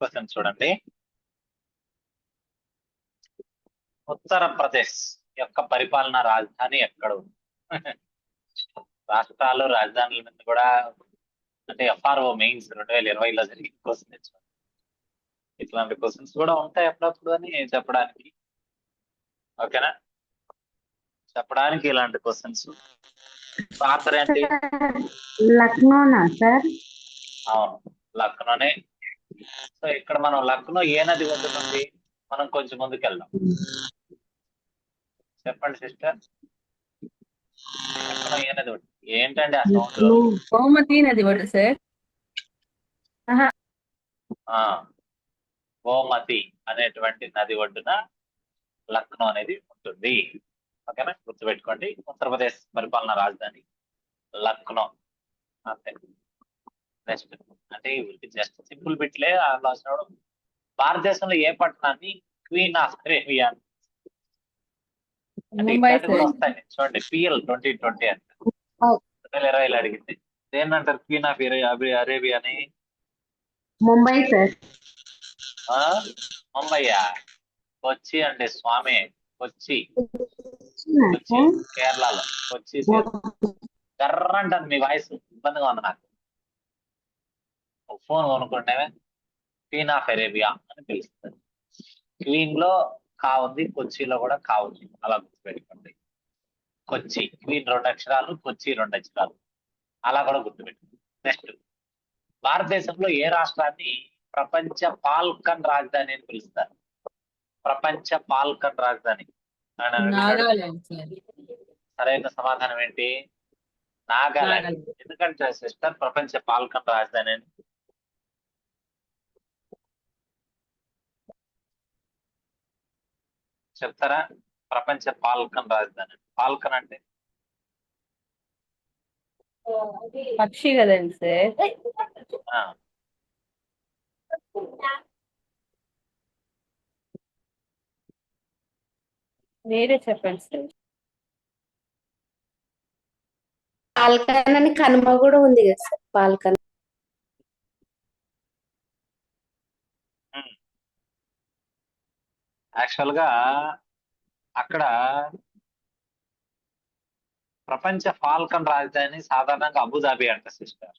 Question చూడండి. ఉత్తరప్రదేశ్ యొక్క పరిపాలనా రాజధాని ఎక్కడ ఉంది? రాష్ట్రాలు రాజధానుల మీద కూడా అంటే ఎఫ్ఆర్ఓ మెయిన్స్ 2020లో జరిగిన క్వశ్చన్. ఇట్లాంటి క్వశ్చన్స్ కూడా ఉంటాయి అప్పుడప్పుడు అని చెప్పడానికి. ఓకేనా, చెప్పడానికి ఇలాంటి క్వశ్చన్స్. ఆన్సర్ ఏంటి? లక్నోనా సార్? అవును, లక్నోనే. సో ఇక్కడ మనం లక్నో ఏ నది వద్దుతుంది? మనం కొంచెం ముందుకు వెళ్దాం. చెప్పండి సిస్టర్, లక్నో ఏ నది ఒడ్డు? ఏంటండి ఆ సౌండ్? గోమతి నది ఒడ్డు సార్. గోమతి అనేటువంటి నది ఒడ్డున లక్నో అనేది ఉంటుంది. ఓకేనా, గుర్తుపెట్టుకోండి. ఉత్తరప్రదేశ్ పరిపాలనా రాజధాని లక్నో. అంతే. నెక్స్ట్ అంటే జస్ట్ సింపుల్ బిట్లే రాసినప్పుడు. భారతదేశంలో ఏ పట్టణాన్ని క్వీన్ ఆఫ్ అరేబియా అంటే ఇట్లాంటి కూడా వస్తాయి చూడండి. PL 2020 అంటే 2020లో అడిగింది. దేన్నంటారు క్వీన్ ఆఫ్ అరేబియాని? ముంబై సార్. ముంబయ్యా? కొచ్చి అండి స్వామి, కొచ్చి. కొచ్చి కేరళలో కొచ్చి. కర్ర అంటాను, మీ వాయిస్ ఇబ్బందిగా ఉంది నాకు. ఫోన్ కొనుక్కుంటేనే క్వీన్ ఆఫ్ అరేబియా అని పిలుస్తుంది. క్వీన్ లో కా ఉంది, కొచ్చిలో కూడా కా ఉంది, అలా గుర్తుపెట్టుకోండి. కొచ్చి క్వీన్ 2 అక్షరాలు, కొచ్చి 2 అక్షరాలు, అలా కూడా గుర్తుపెట్టుకోండి. నెక్స్ట్, భారతదేశంలో ఏ రాష్ట్రాన్ని ప్రపంచ పాల్కన్ రాజధాని అని పిలుస్తారు? ప్రపంచ పాల్కన్ రాజధాని. సరైన సమాధానం ఏంటి? నాగాలాండ్. ఎందుకంటే సిస్టర్ ప్రపంచ పాల్కన్ రాజధాని అని చెప్తారా? ప్రపంచ పాల్కన్ రాజధాని. పాల్కన్ అంటే పక్షి కదండి సార్. మీరే చెప్పండి సార్. పాల్కన్ అని కనుమ కూడా ఉంది కదా సార్, పాల్కన్. యాక్చువల్ గా అక్కడ ప్రపంచ పాల్కన్ రాజధాని సాధారణంగా అబుదాబి అంట సిస్టర్.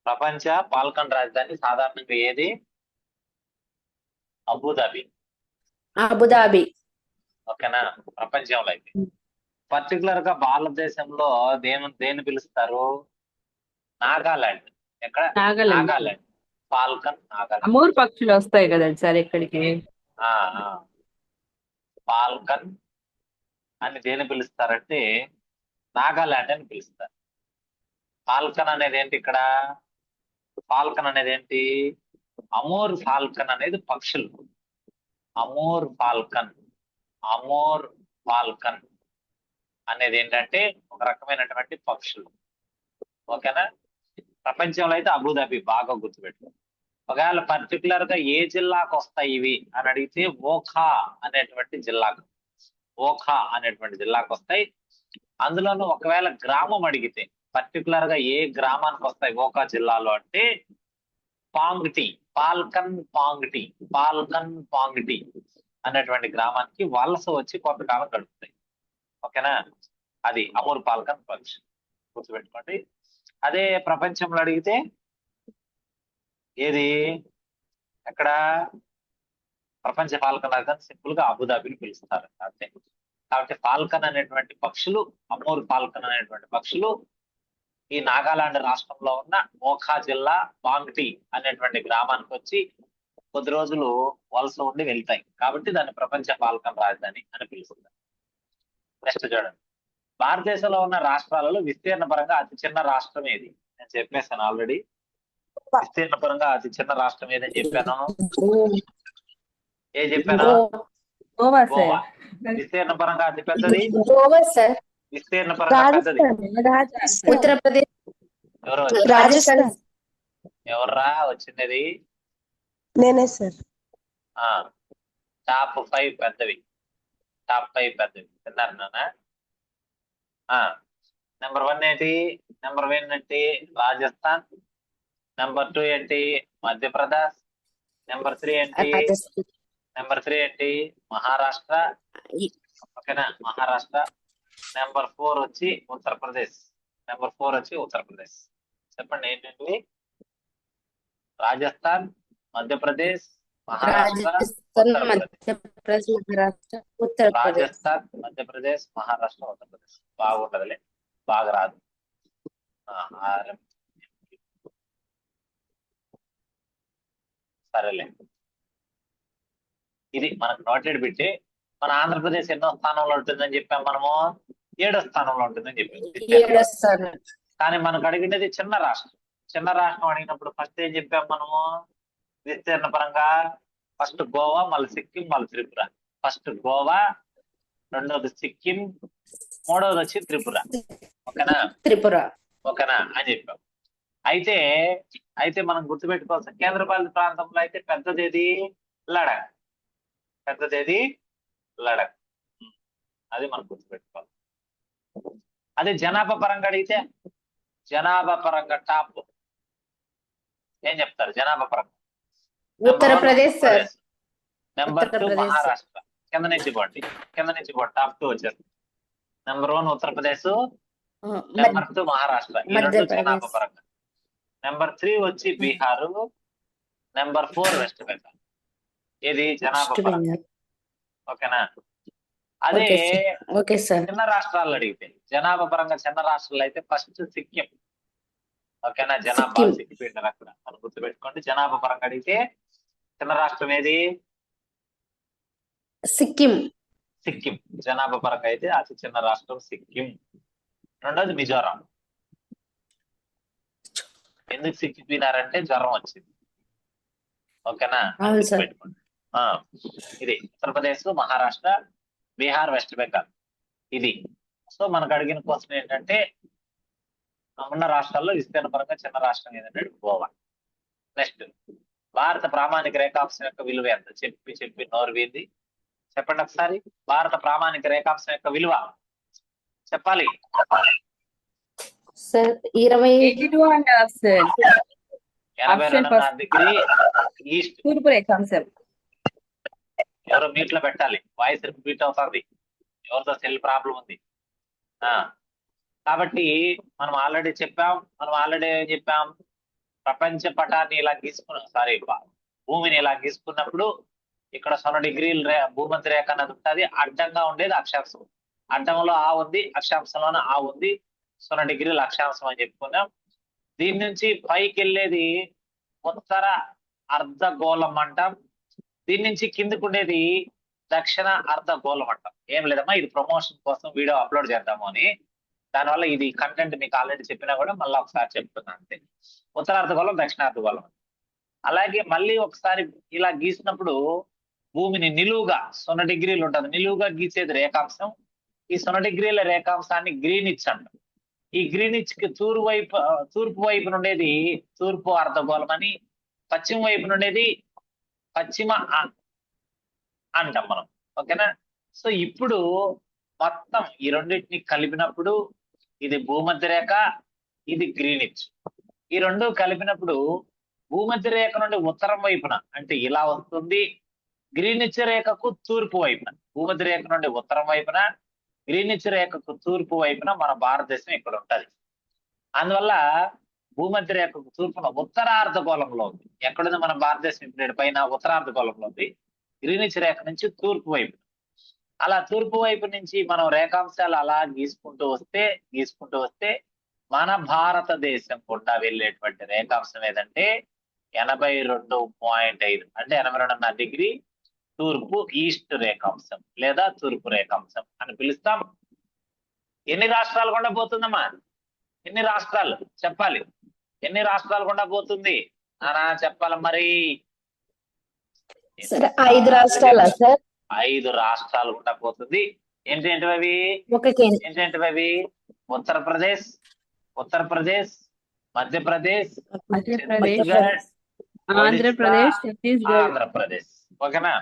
ప్రపంచ పాల్కన్ రాజధాని సాధారణంగా ఏది? అబుదాబి. అబుదాబి. ఓకేనా, ప్రపంచంలో అయితే. పర్టికులర్ గా భారతదేశంలో దేని పిలుస్తారు? నాగాలాండ్. ఎక్కడ? నాగాలాండ్. పాల్కన్ నాగాలాండ్. 3 పక్షులు వస్తాయి కదండి సార్ ఇక్కడికి. పాల్కన్ అని దేని పిలుస్తారంటే నాగాలాండ్ అని పిలుస్తారు. ఫాల్కన్ అనేది ఏంటి ఇక్కడ? ఫాల్కన్ అనేది ఏంటి? అమోర్ ఫాల్కన్ అనేది పక్షులు. Amor Falcon. అమోర్ ఫాల్కన్ అనేది ఏంటంటే ఒక రకమైనటువంటి పక్షులు. ఓకేనా, ప్రపంచంలో అయితే అబుదాబి, బాగా గుర్తుపెట్టు. ఒకవేళ పర్టికులర్ గా ఏ జిల్లాకు వస్తాయి ఇవి అని అడిగితే ఓఖా అనేటువంటి జిల్లాకు, ఓఖా అనేటువంటి జిల్లాకు వస్తాయి. అందులోనూ ఒకవేళ గ్రామం అడిగితే పర్టికులర్ గా ఏ గ్రామానికి వస్తాయి ఓఖా జిల్లాలో అంటే పాంగ్టి, పాల్కన్ పాంగ్టి, పాల్కన్ పాంగ్టి అనేటువంటి గ్రామానికి వలస వచ్చి కొంతకాలం గడుపుతాయి. ఓకేనా, అది అమూర్ పాల్కన్ పక్షి, గుర్తుపెట్టుకోండి. అదే ప్రపంచంలో అడిగితే ఏది? ఎక్కడ? ప్రపంచ పాల్కన్ రాజధాని సింపుల్ గా అబుదాబిని పిలుస్తారు అంతే. కాబట్టి పాల్కన్ అనేటువంటి పక్షులు, అమూర్ పాల్కన్ అనేటువంటి పక్షులు ఈ నాగాలాండ్ రాష్ట్రంలో ఉన్న ఓఖా జిల్లా పాంగ్టి అనేటువంటి గ్రామానికి వచ్చి కొద్ది రోజులు వలస ఉండి వెళ్తాయి. కాబట్టి దాన్ని ప్రపంచ పాల్కన్ రాజధాని అని పిలుస్తారు. నెక్స్ట్ చూడండి, భారతదేశంలో ఉన్న రాష్ట్రాలలో విస్తీర్ణ పరంగా అతి చిన్న రాష్ట్రం ఏది? నేను చెప్పేసాను ఆల్రెడీ. విస్తీర్ణ పరంగా అతి చిన్న రాష్ట్రం ఏదని చెప్పాను. ఏ చెప్పాను? గోవా. విస్తీర్ణ పరంగా అతి పెద్దది గోవా సార్. విస్తీర్ణ పరంగా పెద్దది ఉత్తరప్రదేశ్. ఎవరు? రాజస్థాన్. ఎవర్రా వచ్చింది? నేనే సార్. టాప్ 5 పెద్దవి. టాప్ 5 పెద్దవి తిన్నారు నాన్న. నెంబర్ 1 ఏంటి? నెంబర్ 1 ఏంటి? రాజస్థాన్. నెంబర్ 2 ఏంటి? మధ్యప్రదేశ్. నెంబర్ 3 ఏంటి? రాజస్థాన్. నెంబర్ 3 ఏంటి? మహారాష్ట్ర. ఈ- ఓకేనా, మహారాష్ట్ర. నెంబర్ 4 వచ్చి ఉత్తరప్రదేశ్. నెంబర్ 4 వచ్చి ఉత్తరప్రదేశ్. చెప్పండి ఏంటండి? రాజస్థాన్, మధ్యప్రదేశ్, మహారాష్ట్ర, రాజస్థాన్, ఉత్తరప్రదేశ్. మధ్యప్రదేశ్, మహారాష్ట్ర, ఉత్తరప్రదేశ్. రాజస్థాన్, మధ్యప్రదేశ్, మహారాష్ట్ర, ఉత్తరప్రదేశ్. బాగుంటదిలే, బాగా రాదు. ఆహారం. సరేలే, ఇది మనకు నోటెడ్ పెట్టి మన ఆంధ్రప్రదేశ్ ఎన్నో స్థానంలో ఉంటుందని చెప్పాం మనము? 7వ స్థానంలో ఉంటుందని చెప్పాం. 7వ స్థానం. కానీ మనకు అడిగినది చిన్న రాష్ట్రం. చిన్న రాష్ట్రం అడిగినప్పుడు ఫస్ట్ ఏం చెప్పాం మనము? విస్తీర్ణ పరంగా ఫస్ట్ గోవా, మళ్ళీ సిక్కిం, మళ్ళీ త్రిపుర. ఫస్ట్ గోవా, రెండోది సిక్కిం, మూడవది వచ్చి త్రిపుర. ఓకేనా? త్రిపుర. ఓకేనా అని చెప్పాం. అయితే అయితే మనం గుర్తుపెట్టుకోవాల్సిన కేంద్రపాలిత ప్రాంతంలో అయితే పెద్దదేది లడాక్. పెద్దదేది లడాక్. అది మనం గుర్తుపెట్టుకోవాలి. అదే జనాభా పరంగా అడిగితే జనాభా పరంగా టాప్ ఏం చెప్తారు? జనాభా పరంగా ఉత్తరప్రదేశ్ సార్. నెంబర్ 2 ఉత్తరప్రదేశ్. మహారాష్ట్ర. కింద నుంచి పోండి, కింద నుంచి పోండి, టాప్ 2 వచ్చారు. Number 1 Uttar Pradesh, number 2 Maharashtra. ఈ రెండు మధ్యప్రదేశ్. జనాభా పరంగా. నెంబర్ 3 వచ్చి బీహారు. Number 4 west Bengal. ఇది జనాభా వెస్ట్ పరంగా. బెంగాల్. ఓకేనా? అదే ఓకే సార్. Okay sir. చిన్న రాష్ట్రాలు అడిగితే జనాభా పరంగా చిన్న రాష్ట్రాలు అయితే ఫస్ట్ సిక్కిం. ఓకేనా? జనాభా సిక్కిం. సిక్కిం అక్కడ మనం గుర్తుపెట్టుకోండి. జనాభా పరంగా అడిగితే చిన్న రాష్ట్రం ఏది? సిక్కిం. సిక్కిం. జనాభా పరంగా అయితే అతి చిన్న రాష్ట్రం సిక్కిం. రెండోది మిజోరాం. ఎందుకు సిక్కిపోయినారంటే జ్వరం వచ్చింది. ఓకేనా? అవును సార్. గుర్తుపెట్టుకోండి. ఇది ఉత్తరప్రదేశ్, మహారాష్ట్ర, బీహార్, వెస్ట్ బెంగాల్. ఇది. సో మనకు అడిగిన క్వశ్చన్ ఏంటంటే ఉన్న రాష్ట్రాల్లో విస్తీర్ణ పరంగా చిన్న రాష్ట్రం ఏంటంటే గోవా. నెక్స్ట్, భారత ప్రామాణిక రేఖాంశం యొక్క విలువ ఎంత? చెప్పి నోరు వీంది. చెప్పండి ఒకసారి. భారత ప్రామాణిక రేఖాంశం యొక్క విలువ చెప్పాలి. సార్ 20. 82.5 సార్. 82.5 degree east. తూర్పు రేఖాంశం. ఎవరో మీట్ లో పెట్టాలి, వాయిస్ రిపీట్ అవుతుంది. ఎవరితో సెల్ ప్రాబ్లం ఉంది. కాబట్టి మనం ఆల్రెడీ చెప్పాం. ప్రపంచ పటాన్ని ఇలా గీసుకున్నాం, భూమిని ఇలా గీసుకున్నప్పుడు ఇక్కడ 0 డిగ్రీలు భూమధ్య రేఖ అన్నది ఉంటుంది. అడ్డంగా ఉండేది అక్షాంశం. అడ్డంలో ఆ ఉంది, అక్షాంశంలోనే ఆ ఉంది. 0 డిగ్రీల అక్షాంశం అని చెప్పుకున్నాం. దీని నుంచి పైకి వెళ్ళేది ఉత్తర అర్ధగోళం అంటాం. దీని నుంచి కిందకు ఉండేది దక్షిణ అర్ధగోళం అంటాం. ఏం లేదమ్మా, ఇది ప్రమోషన్ కోసం వీడియో అప్లోడ్ చేద్దాము అని. దానివల్ల ఇది కంటెంట్ మీకు ఆల్రెడీ చెప్పినా కూడా మళ్ళీ ఒకసారి చెప్తున్నా అంతే. ఉత్తరార్ధగోళం, దక్షిణార్ధగోళం. అలాగే మళ్ళీ ఒకసారి ఇలా గీసినప్పుడు భూమిని నిలువుగా 0 డిగ్రీలు ఉంటుంది. నిలువుగా గీసేది రేఖాంశం. ఈ 0 డిగ్రీల రేఖాంశాన్ని గ్రీనిచ్ అంటాం. ఈ గ్రీనిచ్ కి తూర్పు వైపు నుండేది తూర్పు అర్ధగోళం అని, పశ్చిమ వైపు నుండేది పశ్చిమ అంటాం మనం. ఓకేనా? సో ఇప్పుడు మొత్తం ఈ రెండింటిని కలిపినప్పుడు ఇది భూమధ్య రేఖ, ఇది గ్రీనిచ్. ఈ రెండు కలిపినప్పుడు భూమధ్య రేఖ నుండి ఉత్తరం వైపున అంటే ఇలా వస్తుంది. గ్రీనిచ్ రేఖకు తూర్పు వైపున, భూమధ్య రేఖ నుండి ఉత్తరం వైపున, గ్రీనిచ్ రేఖకు తూర్పు వైపున మన భారతదేశం ఇక్కడ ఉంటది. అందువల్ల భూమధ్య రేఖకు తూర్పున ఉత్తరార్ధగోళంలో ఉంది. ఎక్కడుంది మన భారతదేశం? ఇప్పుడు పైన ఉత్తరార్ధగోళంలో ఉంది. గ్రీనిచ్ రేఖ నుంచి తూర్పు వైపు. అలా తూర్పు వైపు నుంచి మనం రేఖాంశాలు అలా గీసుకుంటూ వస్తే మన భారతదేశం గుండా వెళ్ళేటువంటి రేఖాంశం ఏదంటే 82.5 అంటే 82.5 డిగ్రీ తూర్పు ఈస్ట్ రేఖాంశం లేదా తూర్పు రేఖాంశం అని పిలుస్తాం. ఎన్ని రాష్ట్రాలు గుండా పోతుందమ్మా? ఎన్ని రాష్ట్రాలు చెప్పాలి? ఎన్ని రాష్ట్రాలు గుండా పోతుంది అనా చెప్పాలి మరి. Sir 5 రాష్ట్రాలా sir? 5 రాష్ట్రాలు గుండా పోతుంది. ఏంటంటే అవి? ఏంటంటే అవి? ఉత్తరప్రదేశ్, మధ్యప్రదేశ్, మధ్యప్రదేశ్, ఆంధ్రప్రదేశ్, ఛత్తీస్గఢ్. ఆంధ్రప్రదేశ్. ఓకేనా?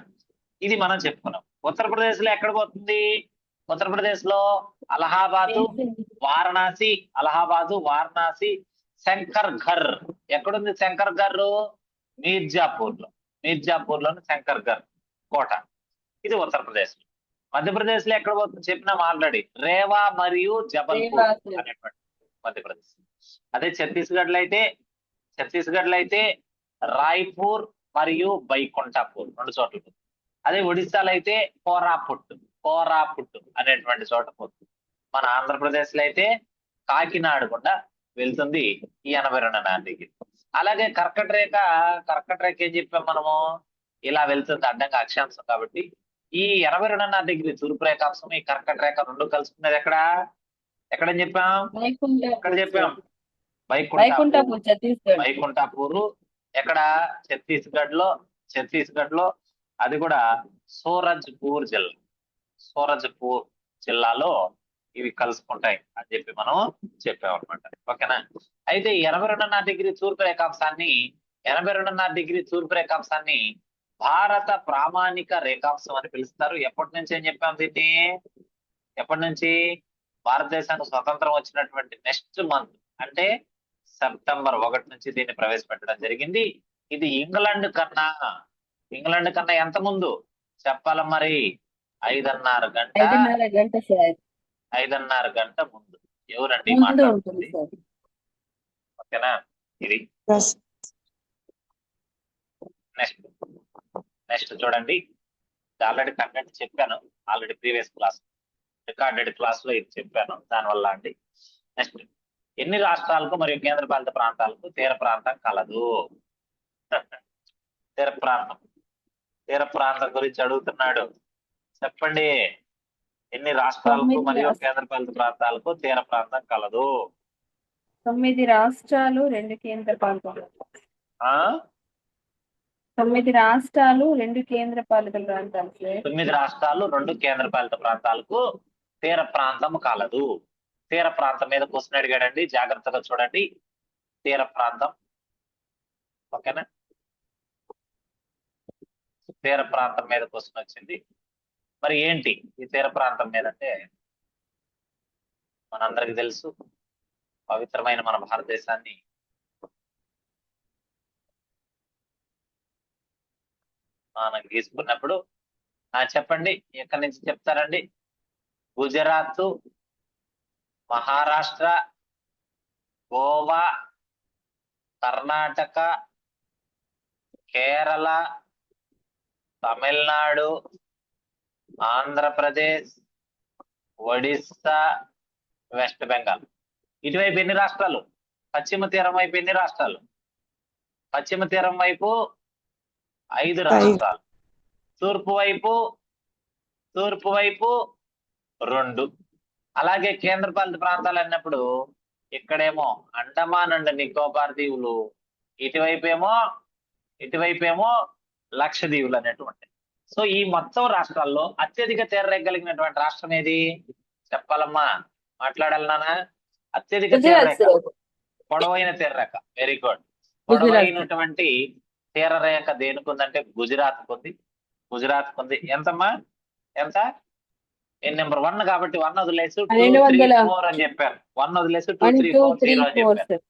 ఇది మనం చెప్పుకున్నాం. ఉత్తరప్రదేశ్ లో ఎక్కడ పోతుంది? ఉత్తరప్రదేశ్ లో అలహాబాదు, వారణాసి, అలహాబాదు, వారణాసి, శంకర్ ఘర్. ఎక్కడుంది శంకర్ ఘర్? మీర్జాపూర్ లో. మీర్జాపూర్ లోని శంకర్ ఘర్ కోట. ఇది ఉత్తరప్రదేశ్. మధ్యప్రదేశ్ లో ఎక్కడ పోతుంది చెప్పినాం ఆల్రెడీ, రేవా మరియు జబల్పూర్ రేవా, sir. అనేటువంటి మధ్యప్రదేశ్. అదే ఛత్తీస్గఢ్ లో అయితే రాయ్పూర్ మరియు బైకుంఠాపూర్ 2 చోట్ల పోతుంది. అదే ఒడిశాలో అయితే కోరాపుట్ అనేటువంటి చోట పోతుంది. మన ఆంధ్రప్రదేశ్ లో అయితే కాకినాడ గుండా వెళ్తుంది ఈ 82.5 డిగ్రీ. అలాగే కర్కట రేఖ ఏం చెప్పాం మనము, ఇలా వెళ్తుంది అడ్డంగా అక్షాంశం కాబట్టి. ఈ 82.5 డిగ్రీ తూర్పు రేఖాంశం, ఈ కర్కట రేఖ రెండు కలుసుకునేది ఎక్కడని చెప్పాం? ఎక్కడ చెప్పాం? వైకుంఠపూర్, ఛత్తీస్గఢ్. వైకుంఠపూర్ ఎక్కడ? ఛత్తీస్గఢ్ లో అది కూడా సూరజ్పూర్ జిల్లాలో ఇవి కలుసుకుంటాయి అని చెప్పి మనం చెప్పామన్నమాట. ఓకేనా? అయితే 82.5 డిగ్రీ తూర్పు రేఖాంశాన్ని భారత ప్రామాణిక రేఖాంశం అని పిలుస్తారు. ఎప్పటి నుంచి అని చెప్పాం దీన్ని? ఎప్పటి నుంచి? భారతదేశానికి స్వతంత్రం వచ్చినటువంటి నెక్స్ట్ మంత్ అంటే సెప్టెంబర్ 1 నుంచి దీన్ని ప్రవేశపెట్టడం జరిగింది. ఇది ఇంగ్లాండ్ కన్నా ఎంత ముందు చెప్పాల మరి? 5:30 గంట 5:30 గంట ముందు. ఎవరండి ముందు మాట్లాడుతుంది? ఉంటుంది, సార్. ఓకేనా? ఇది నెక్స్ట్ చూడండి. ఆల్రెడీ కంటెంట్ చెప్పాను, already previous class recorded class లో ఇది చెప్పాను. దానివల్ల అండి నెక్స్ట్, ఎన్ని రాష్ట్రాలకు మరియు కేంద్రపాలిత ప్రాంతాలకు తీర ప్రాంతం కలదు? తీర ప్రాంతం గురించి అడుగుతున్నాడు. చెప్పండి, ఎన్ని రాష్ట్రాలకు 9 మరియు కేంద్రపాలిత ప్రాంతాలకు తీర ప్రాంతం కలదు? 9 రాష్ట్రాలు 2 కేంద్రపాలిత 9 రాష్ట్రాలు 2 కేంద్రపాలిత ప్రాంతాలు, సార్. 9 రాష్ట్రాలు 2 కేంద్రపాలిత ప్రాంతాలకు తీర ప్రాంతం కలదు. తీర ప్రాంతం మీద క్వశ్చన్ అడిగాడండి, జాగ్రత్తగా చూడండి. తీర ప్రాంతం, ఓకేనా? తీర ప్రాంతం మీద క్వశ్చన్ వచ్చింది. మరి ఏంటి ఈ తీర ప్రాంతం మీద అంటే, మనందరికి తెలుసు, పవిత్రమైన మన భారతదేశాన్ని మనం గీసుకున్నప్పుడు చెప్పండి, ఎక్కడి నుంచి చెప్తారండి? గుజరాత్, మహారాష్ట్ర, గోవా, కర్ణాటక, కేరళ, తమిళనాడు, ఆంధ్రప్రదేశ్, ఒడిస్సా, వెస్ట్ బెంగాల్. ఇటువైపు ఎన్ని రాష్ట్రాలు? పశ్చిమ తీరం వైపు ఎన్ని రాష్ట్రాలు? పశ్చిమ తీరం వైపు 5 రాష్ట్రాలు. తూర్పు వైపు 2. అలాగే కేంద్రపాలిత ప్రాంతాలు అన్నప్పుడు ఇక్కడేమో అండమాన్ అండ్ నికోబార్ దీవులు, ఇటువైపేమో లక్షద్వీపులు అనేటువంటి. సో ఈ మొత్తం రాష్ట్రాల్లో అత్యధిక తీరరేఖ కలిగినటువంటి రాష్ట్రం ఏది చెప్పాలమ్మా? మాట్లాడాలన్నా? అత్యధిక తీరరేఖ, పొడవైన తీరరేఖ. Very good. పొడవైనటువంటి తీరరేఖ దేనికి ఉందంటే గుజరాత్ కుంది. ఎంతమ్మా? ఎంత? నెంబర్ 1 కాబట్టి 1 వదిలేసి 2, 3, 4 అని చెప్పారు. 1 వదిలేసి 2, 3, 4, 0 అని చెప్పారు.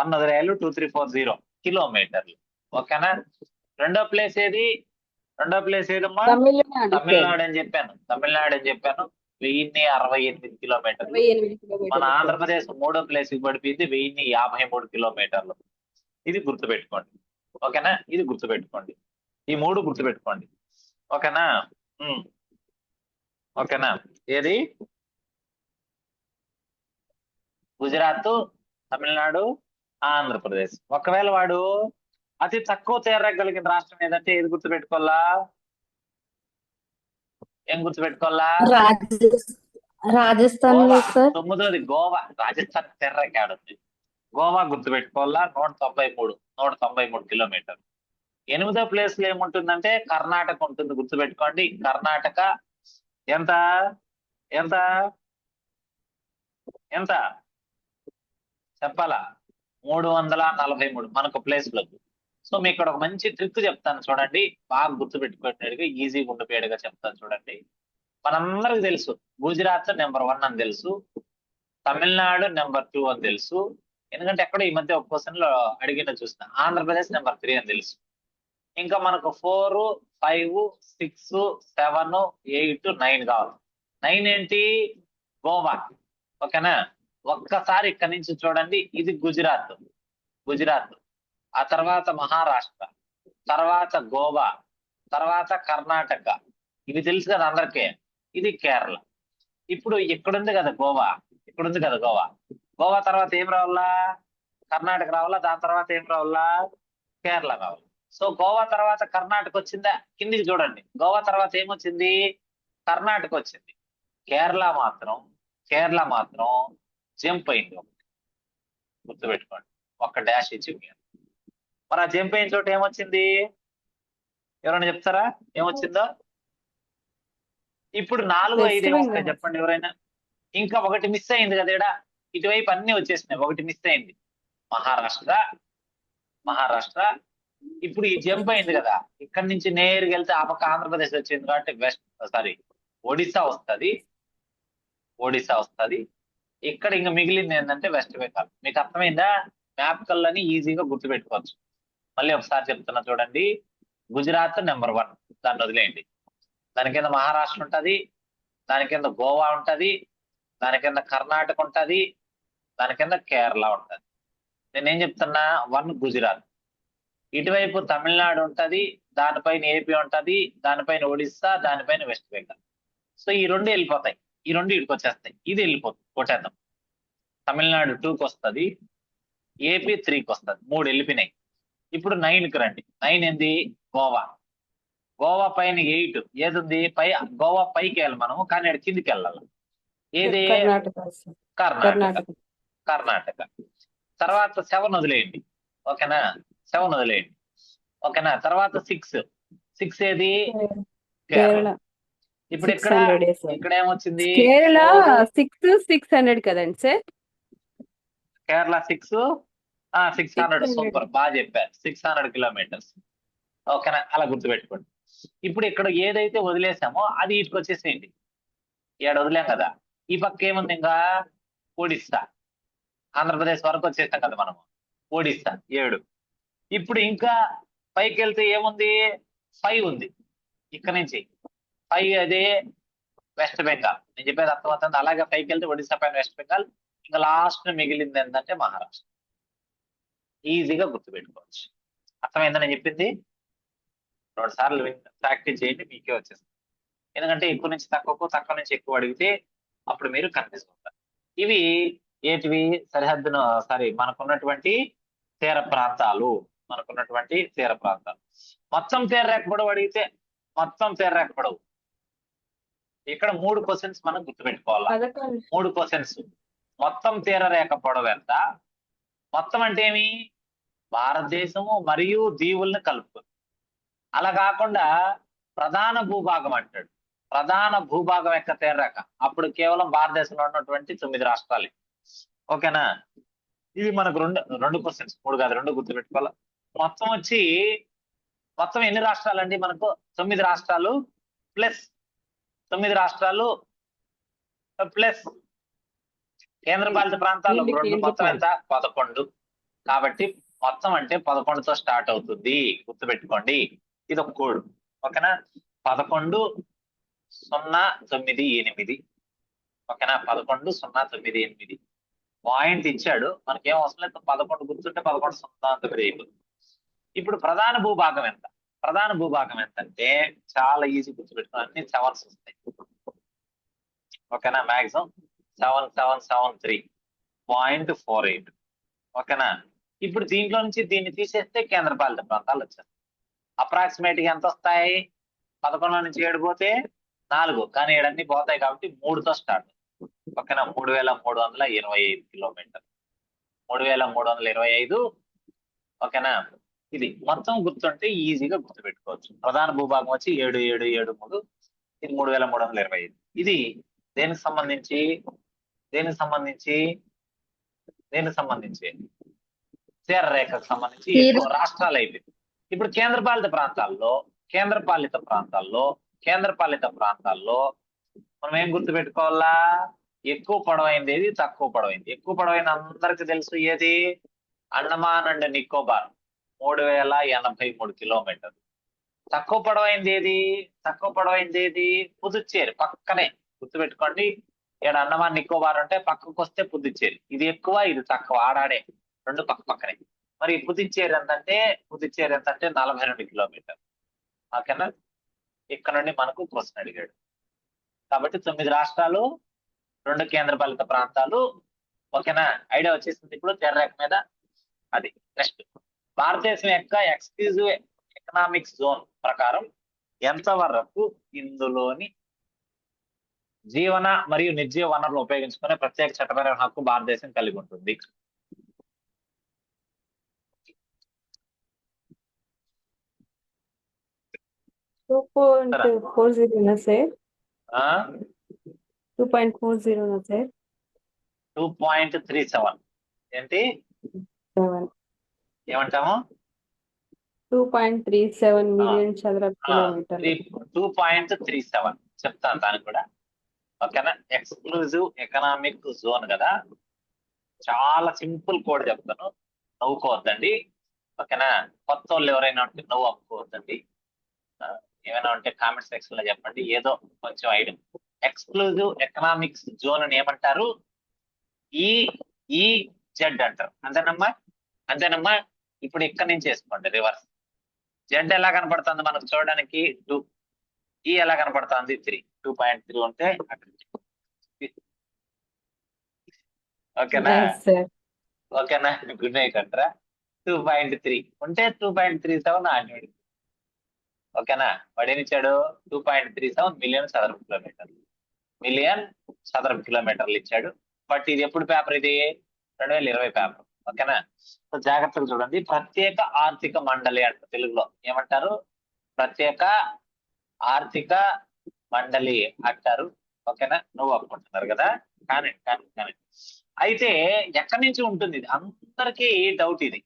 1 వదిలేయాలి, 2, 3, 4, 0 కిలోమీటర్లు. ఓకేనా? రెండో ప్లేస్ ఏదమ్మా? తమిళనాడు అని చెప్పాను. 1068 కిలోమీటర్లు. మన ఆంధ్రప్రదేశ్ 3వ ప్లేస్ పడిపోయింది, 1053 కిలోమీటర్లు. ఇది గుర్తుపెట్టుకోండి. ఓకేనా? ఇది గుర్తుపెట్టుకోండి. ఈ 3 గుర్తుపెట్టుకోండి. ఓకేనా? ఓకేనా? ఏది? గుజరాత్, తమిళనాడు, ఆంధ్రప్రదేశ్. ఒకవేళ వాడు అతి తక్కువ తీరరేఖ కలిగిన రాష్ట్రం ఏదంటే ఏది గుర్తుపెట్టుకోవాలా? ఏం గుర్తుపెట్టుకోవాలా? రాజస్థాన్ లో, సార్. 9వది గోవా. రాజస్థాన్ తీరరేఖ ఆడుంది. గోవా గుర్తుపెట్టుకోవాలా, 193 కిలోమీటర్లు. 8వ ప్లేస్ లో ఏముంటుందంటే కర్ణాటక ఉంటుంది, గుర్తుపెట్టుకోండి. కర్ణాటక ఎంత చెప్పాలా? 343 మనకు ప్లేస్ లో. సో మీకు ఇక్కడ ఒక మంచి ట్రిక్ చెప్తాను చూడండి, బాగా గుర్తుపెట్టుకునేట్టుగా, ఈజీగా ఉండిపోయేట్టుగా చెప్తాను చూడండి. మనందరికి తెలుసు గుజరాత్ నెంబర్ 1 అని తెలుసు, తమిళనాడు నెంబర్ 2 అని తెలుసు. ఎందుకంటే ఎక్కడో ఈ మధ్య ఒక క్వశ్చన్ లో అడిగిన చూసిన. ఆంధ్రప్రదేశ్ నెంబర్ 3 అని తెలుసు. ఇంకా మనకు 4, 5, 6, 7, 8, 9 కావాలి. 9 ఏంటి? గోవా. ఓకేనా? ఒక్కసారి ఇక్కడి నుంచి చూడండి, ఇది గుజరాత్, గుజరాత్, ఆ తర్వాత మహారాష్ట్ర, తర్వాత గోవా, తర్వాత కర్ణాటక. ఇవి తెలుసు కదా అందరికీ. ఇది కేరళ. ఇప్పుడు ఇక్కడుంది కదా గోవా, ఇక్కడుంది కదా గోవా. గోవా తర్వాత ఏం రావాలా? కర్ణాటక రావాలా. దాని తర్వాత ఏం రావాలా? కేరళ రావాలి. సో గోవా తర్వాత కర్ణాటక వచ్చిందా? కిందికి చూడండి, గోవా తర్వాత ఏమొచ్చింది? కర్ణాటక వచ్చింది. కేరళ మాత్రం జంప్ అయింది ఒకటి, గుర్తుపెట్టుకోండి. ఒక్క డాష్ ఇచ్చి. మరి ఆ జంప్ అయిన చోట ఏమొచ్చింది? ఎవరైనా చెప్తారా ఏమొచ్చిందో? ఇప్పుడు 4, 5 వెస్ట్ ఏమొస్తాయి బెంగాల్. చెప్పండి ఎవరైనా. ఇంకా ఒకటి మిస్ అయింది కదా ఈడ. ఇటువైపు అన్ని వచ్చేసినాయి, ఒకటి మిస్ అయింది. మహారాష్ట్ర. ఇప్పుడు ఈ జంప్ అయింది కదా, ఇక్కడ నుంచి నేరుగా వెళ్తే ఆ పక్క ఆంధ్రప్రదేశ్ వచ్చింది కాబట్టి ఒడిశా వస్తుంది. ఇక్కడ ఇంకా మిగిలింది ఏంటంటే వెస్ట్ బెంగాల్. మీకు అర్థమైందా? మ్యాప్ కల్లని ఈజీగా గుర్తుపెట్టుకోవచ్చు. మళ్ళీ ఒకసారి చెప్తున్నా చూడండి. గుజరాత్ నెంబర్ 1, దాన్ని వదిలేయండి. దాని కింద మహారాష్ట్ర ఉంటది, దాని కింద గోవా ఉంటది, దాని కింద కర్ణాటక ఉంటది, దాని కింద కేరళ ఉంటది. నేనేం చెప్తున్నా? 1 గుజరాత్, ఇటువైపు తమిళనాడు ఉంటది, దానిపైన ఏపీ ఉంటది, దానిపైన ఒడిస్సా, దానిపైన వెస్ట్ బెంగాల్. సో ఈ 2 వెళ్ళిపోతాయి, ఈ 2 ఇటుకు వచ్చేస్తాయి. ఇది వెళ్ళిపోతుంది, కొట్టేద్దాం. తమిళనాడు 2కి వస్తుంది, ఏపీ 3కి వస్తుంది. 3 వెళ్ళిపోయినాయి. ఇప్పుడు 9కి రండి. 9 ఏంది? గోవా పైన 8 ఏది ఉంది? గోవా పైకి వెళ్ళాలి మనము, కానీ అక్కడ కిందికి వెళ్ళాలి. ఏది? కర్ణాటక. తర్వాత 7 వదిలేయండి. ఓకేనా? 7 వదిలేయండి. ఓకేనా? తర్వాత 6 ఏది? కేరళ. ఇప్పుడు ఇక్కడ ఏమొచ్చింది? కేరళ 600 కదండి సార్. కేరళ 600. సూపర్, బాగా చెప్పారు. 600 కిలోమీటర్స్. ఓకేనా? అలా గుర్తుపెట్టుకోండి. ఇప్పుడు ఇక్కడ ఏదైతే వదిలేసామో అది ఇటుకు వచ్చేసేయండి. ఏడు వదిలేం కదా. ఈ పక్క ఏముంది? ఇంకా ఒడిస్సా. ఆంధ్రప్రదేశ్ వరకు వచ్చేసాం కదా మనము. ఒడిస్సా 7. ఇప్పుడు ఇంకా పైకి వెళ్తే ఏముంది? 5 ఉంది. ఇక్కడ నుంచి 5 అదే వెస్ట్ బెంగాల్. నేను చెప్పేది అర్థమవుతుంది. అలాగే పైకి వెళ్తే ఒడిస్సా పైన వెస్ట్ బెంగాల్. ఇంకా లాస్ట్ మిగిలింది ఏంటంటే మహారాష్ట్ర. ఈజీగా గుర్తుపెట్టుకోవచ్చు. అర్థమైందని నేను చెప్పింది. 2 సార్లు ప్రాక్టీస్ చేయండి, మీకే వచ్చేస్తుంది. ఎందుకంటే ఎక్కువ నుంచి తక్కువ, తక్కువ నుంచి ఎక్కువ అడిగితే అప్పుడు మీరు కన్ఫ్యూజ్ అవుతారు. ఇవి ఏటివి? మనకున్నటువంటి తీర ప్రాంతాలు. మొత్తం తీర రేఖ పొడవు అడిగితే మొత్తం తీర రేఖ పొడవు. ఇక్కడ 3 క్వశ్చన్స్ మనం గుర్తుపెట్టుకోవాలి. 3 క్వశ్చన్స్. మొత్తం తీర రేఖ పొడవు ఎంత? మొత్తం అంటే ఏమి? భారతదేశము మరియు దీవుల్ని కలుపుతుంది. అలా కాకుండా ప్రధాన భూభాగం అంటాడు. ప్రధాన భూభాగం యొక్క తీర రేఖ అప్పుడు కేవలం భారతదేశంలో ఉన్నటువంటి 9 రాష్ట్రాలే. ఓకేనా? ఇది మనకు రెండు క్వశ్చన్స్, 3 కాదు 2 గుర్తుపెట్టుకోవాలి. మొత్తం ఎన్ని రాష్ట్రాలండి మనకు? 9 రాష్ట్రాలు ప్లస్ కేంద్రపాలిత ప్రాంతాలు 2, మొత్తం ఎంత? 11. కాబట్టి మొత్తం అంటే 11తో స్టార్ట్ అవుతుంది, గుర్తుపెట్టుకోండి. ఇది ఒక కోడ్. ఓకేనా? 11,098. ఓకేనా? 11,098 పాయింట్ ఇచ్చాడు, మనకేం అవసరం లేదు. 11 గుర్తుంటే 11,098 అయిపోతుంది. ఇప్పుడు ప్రధాన భూభాగం ఎంత? ప్రధాన భూభాగం ఎంత అంటే చాలా ఈజీ, గుర్తుపెట్టుకుని అన్ని 7s వస్తాయి. ఓకేనా? మాక్సిమం 7773.48. ఓకేనా? ఇప్పుడు దీంట్లో నుంచి దీన్ని తీసేస్తే కేంద్రపాలిత ప్రాంతాలు వచ్చాయి. అప్రాక్సిమేట్ గా ఎంత వస్తాయి? 11 నుంచి 7 పోతే 4, కానీ 7 అన్ని పోతాయి కాబట్టి 3తో స్టార్ట్. ఓకేనా? 3,325 కిలోమీటర్లు. 3,325. ఓకేనా? ఇది మొత్తం గుర్తుంటే ఈజీగా గుర్తుపెట్టుకోవచ్చు. ప్రధాన భూభాగం వచ్చి 7,773. ఇది 3,325. ఇది దేనికి సంబంధించి? తీర రేఖకు సంబంధించి ఎక్కువ రాష్ట్రాలు అయిపోయింది. ఇప్పుడు కేంద్రపాలిత ప్రాంతాల్లో మనం ఏం గుర్తుపెట్టుకోవాలా? ఎక్కువ పొడవైంది ఏది, తక్కువ పొడవైంది. ఎక్కువ పొడవైంది అందరికి తెలుసు ఏది? అండమాన్ అండ్ నికోబార్ 3083 కిలోమీటర్లు. తక్కువ పొడవైంది ఏది? తక్కువ పొడవైంది ఏది? పుదుచ్చేరి పక్కనే. గుర్తుపెట్టుకోండి, ఇక్కడ అండమాన్ నికోబార్ అంటే పక్కకు వస్తే పుదుచ్చేరి. ఇది ఎక్కువ, ఇది తక్కువ, ఆడాడే రెండు పక్క పక్కనే. మరి పుదుచ్చేరి ఎంతంటే 42 కిలోమీటర్లు. ఓకేనా? ఇక్కడ నుండి మనకు క్వశ్చన్ అడిగాడు. కాబట్టి 9 రాష్ట్రాలు, 2 కేంద్రపాలిత ప్రాంతాలు. ఓకేనా? ఐడియా వచ్చేసింది ఇప్పుడు తెర్రేఖ మీద. అది నెక్స్ట్, భారతదేశం యొక్క ఎక్స్క్లూజివ్ ఎకనామిక్ జోన్ ప్రకారం ఎంతవరకు ఇందులోని జీవన మరియు నిర్జీవ వనరులు ఉపయోగించుకునే ప్రత్యేక చట్టపరమైన హక్కు భారతదేశం కలిగి ఉంటుంది? టూ పాయింట్ ఫోర్ జీరోనా సార్? 2.40 సార్. 2.37 ఏంటి 7. ఏమంటాము? 2.37 మిలియన్ చదరపు కిలోమీటర్లు. 2.37 చెప్తాను దానికి కూడా. ఓకేనా? ఎక్స్క్లూజివ్ ఎకనామిక్ జోన్ కదా, చాలా సింపుల్ కోడ్ చెప్తాను, నవ్వుకోవద్దండి. ఓకేనా? కొత్త వాళ్ళు ఎవరైనా ఉంటే నవ్వు అప్పుకోవద్దండి. ఏమైనా ఉంటే కామెంట్ సెక్షన్ లో చెప్పండి, ఏదో కొంచెం ఐడియా. ఎక్స్క్లూజివ్ ఎకనామిక్స్ జోన్ అని ఏమంటారు? జెడ్ అంటారు. అంతేనమ్మా? అంతేనమ్మా? ఇప్పుడు ఇక్కడ నుంచి వేసుకోండి రివర్స్. జెడ్ ఎలా కనపడుతుంది మనకు చూడడానికి? 2. ఈ ఎలా కనపడుతుంది? 3. 2.3 ఉంటే అక్కడ. ఓకేనా? ఓకేనా? గుడ్ నైట్ అంటారా? 2.3 ఉంటే 2.37 ఆడినాడు. ఓకేనా? వాడు ఏమి ఇచ్చాడు? 2.37 మిలియన్ చదరపు కిలోమీటర్లు. మిలియన్ చదరపు కిలోమీటర్లు ఇచ్చాడు. బట్ ఇది ఎప్పుడు పేపర్? ఇది 2020 పేపర్. ఓకేనా? సో జాగ్రత్తగా చూడండి. ప్రత్యేక ఆర్థిక మండలి అంటారు తెలుగులో. ఏమంటారు? ప్రత్యేక ఆర్థిక మండలి అంటారు. ఓకేనా? నువ్వు ఒప్పుకుంటున్నారు కదా? కానీ అయితే ఎక్కడి నుంచి ఉంటుంది ఇది? అందరికీ డౌట్ ఇది.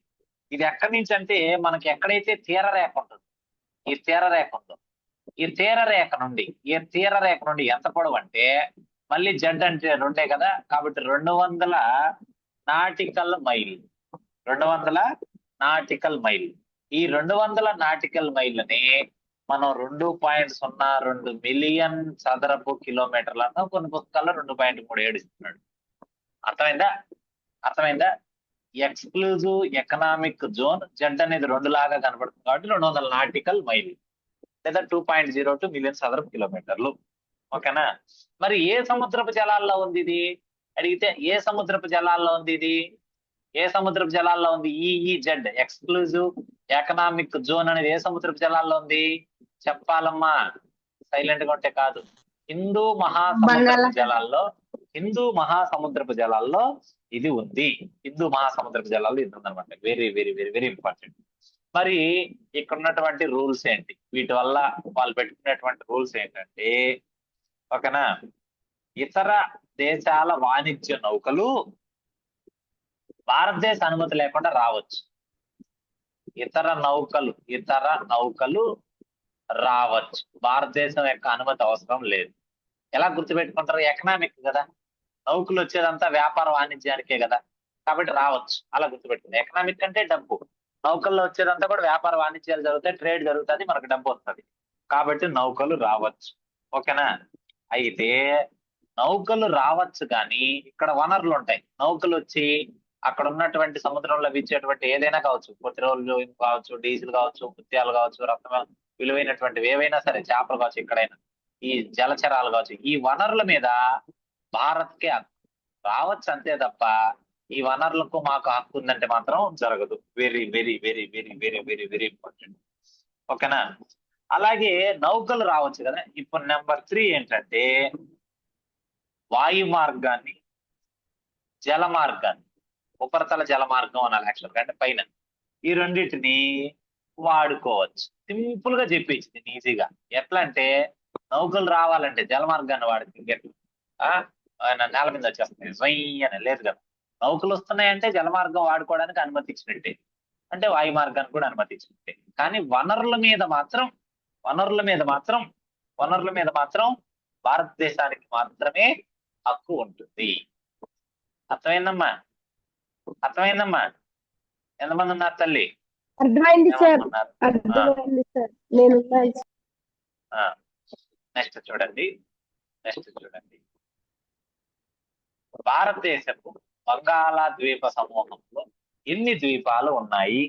ఇది ఎక్కడి నుంచి అంటే, మనకి ఎక్కడైతే తీరరేఖ ఉంటుంది, ఈ తీరరేఖ ఉందో, ఈ తీరరేఖ నుండి ఎంత పొడవు అంటే, మళ్ళీ జెడ్ అంటే 2 కదా, కాబట్టి 200 నాటికల్ మైల్. 200 nautical mile. ఈ 200 నాటికల్ మైళ్ళని మనం 2.02 మిలియన్ చదరపు కిలోమీటర్లు అన్నా, కొన్ని పుస్తకాల్లో 2.37 ఇస్తున్నాడు. అర్థమైందా? ఎక్స్క్లూజివ్ ఎకనామిక్ జోన్ జెడ్ అనేది 2 లాగా కనబడుతుంది కాబట్టి 200 నాటికల్ మైల్ లేదా 2.02 మిలియన్ చదరపు కిలోమీటర్లు. ఓకేనా? మరి ఏ సముద్రపు జలాల్లో ఉంది ఇది అడిగితే, ఏ సముద్రపు జలాల్లో ఉంది ఇది? ఏ సముద్రపు జలాల్లో ఉంది? ఈఈజెడ్ ఎక్స్క్లూజివ్ ఎకనామిక్ జోన్ అనేది ఏ సముద్రపు జలాల్లో ఉంది? చెప్పాలమ్మా, సైలెంట్ గా ఉంటే కాదు. హిందూ మహాసముద్రపు జలాల్లో ఇది ఉంది. హిందూ మహాసముద్రపు జలాల్లో ఇది ఉందన్నమాట. Very very very very important. మరి ఇక్కడ ఉన్నటువంటి రూల్స్ ఏంటి? వీటి వల్ల వాళ్ళు పెట్టుకునేటువంటి రూల్స్ ఏంటంటే, ఓకేనా, ఇతర దేశాల వాణిజ్య నౌకలు భారతదేశ అనుమతి లేకుండా రావచ్చు. ఇతర నౌకలు రావచ్చు, భారతదేశం యొక్క అనుమతి అవసరం లేదు. ఎలా గుర్తుపెట్టుకుంటారు? ఎకనామిక్ కదా, నౌకలు వచ్చేదంతా వ్యాపార వాణిజ్యానికే కదా, కాబట్టి రావచ్చు. అలా గుర్తుపెట్టుకుంది. ఎకనామిక్ అంటే డబ్బు, నౌకల్లో వచ్చేదంతా కూడా వ్యాపార వాణిజ్యాలు జరుగుతాయి, ట్రేడ్ జరుగుతుంది, మనకు డబ్బు వస్తుంది, కాబట్టి నౌకలు రావచ్చు. ఓకేనా? అయితే నౌకలు రావచ్చు కానీ ఇక్కడ వనరులు ఉంటాయి. నౌకలు వచ్చి అక్కడ ఉన్నటువంటి సముద్రంలో వీచేటువంటి ఏదైనా కావచ్చు, పెట్రోల్ కావచ్చు, డీజిల్ కావచ్చు, ముత్యాలు కావచ్చు, రత్నం విలువైనటువంటివి ఏవైనా సరే, చేపలు కావచ్చు, ఎక్కడైనా ఈ జలచరాలు కావచ్చు, ఈ వనరుల మీద భారత్కే రావచ్చు అంతే తప్ప ఈ వనరులకు మాకు హక్కు ఉందంటే మాత్రం జరగదు. Very very very very very very very important. ఓకేనా? అలాగే నౌకలు రావచ్చు కదా. ఇప్పుడు నెంబర్ 3 ఏంటంటే, వాయు మార్గాన్ని, జల మార్గాన్ని, ఉపరితల జల మార్గం అనాలి యాక్చువల్గా, అంటే పైన, ఈ రెండింటిని వాడుకోవచ్చు. సింపుల్ గా చెప్పించింది ఈజీగా. ఎట్లా అంటే, నౌకలు రావాలంటే జల మార్గాన్ని వాడితే నేల మీద వచ్చేస్తాయి స్వయ్ అని లేదు కదా. నౌకలు వస్తున్నాయంటే జల మార్గం వాడుకోవడానికి అనుమతి ఇచ్చినట్టే, అంటే వాయు మార్గాన్ని కూడా అనుమతి ఇచ్చినట్టే. కానీ వనరుల మీద మాత్రం భారతదేశానికి మాత్రమే హక్కు ఉంటుంది. అర్థమైందమ్మా? అర్థమైందమ్మా? ఎంతమంది ఉన్నారు తల్లి? అర్థమైంది సార్, ఏమనుకున్నారు? అర్థమైంది సార్. నేను నెక్స్ట్ చూడండి. భారతదేశపు బంగాళా ద్వీప సమూహంలో ఎన్ని ద్వీపాలు ఉన్నాయి?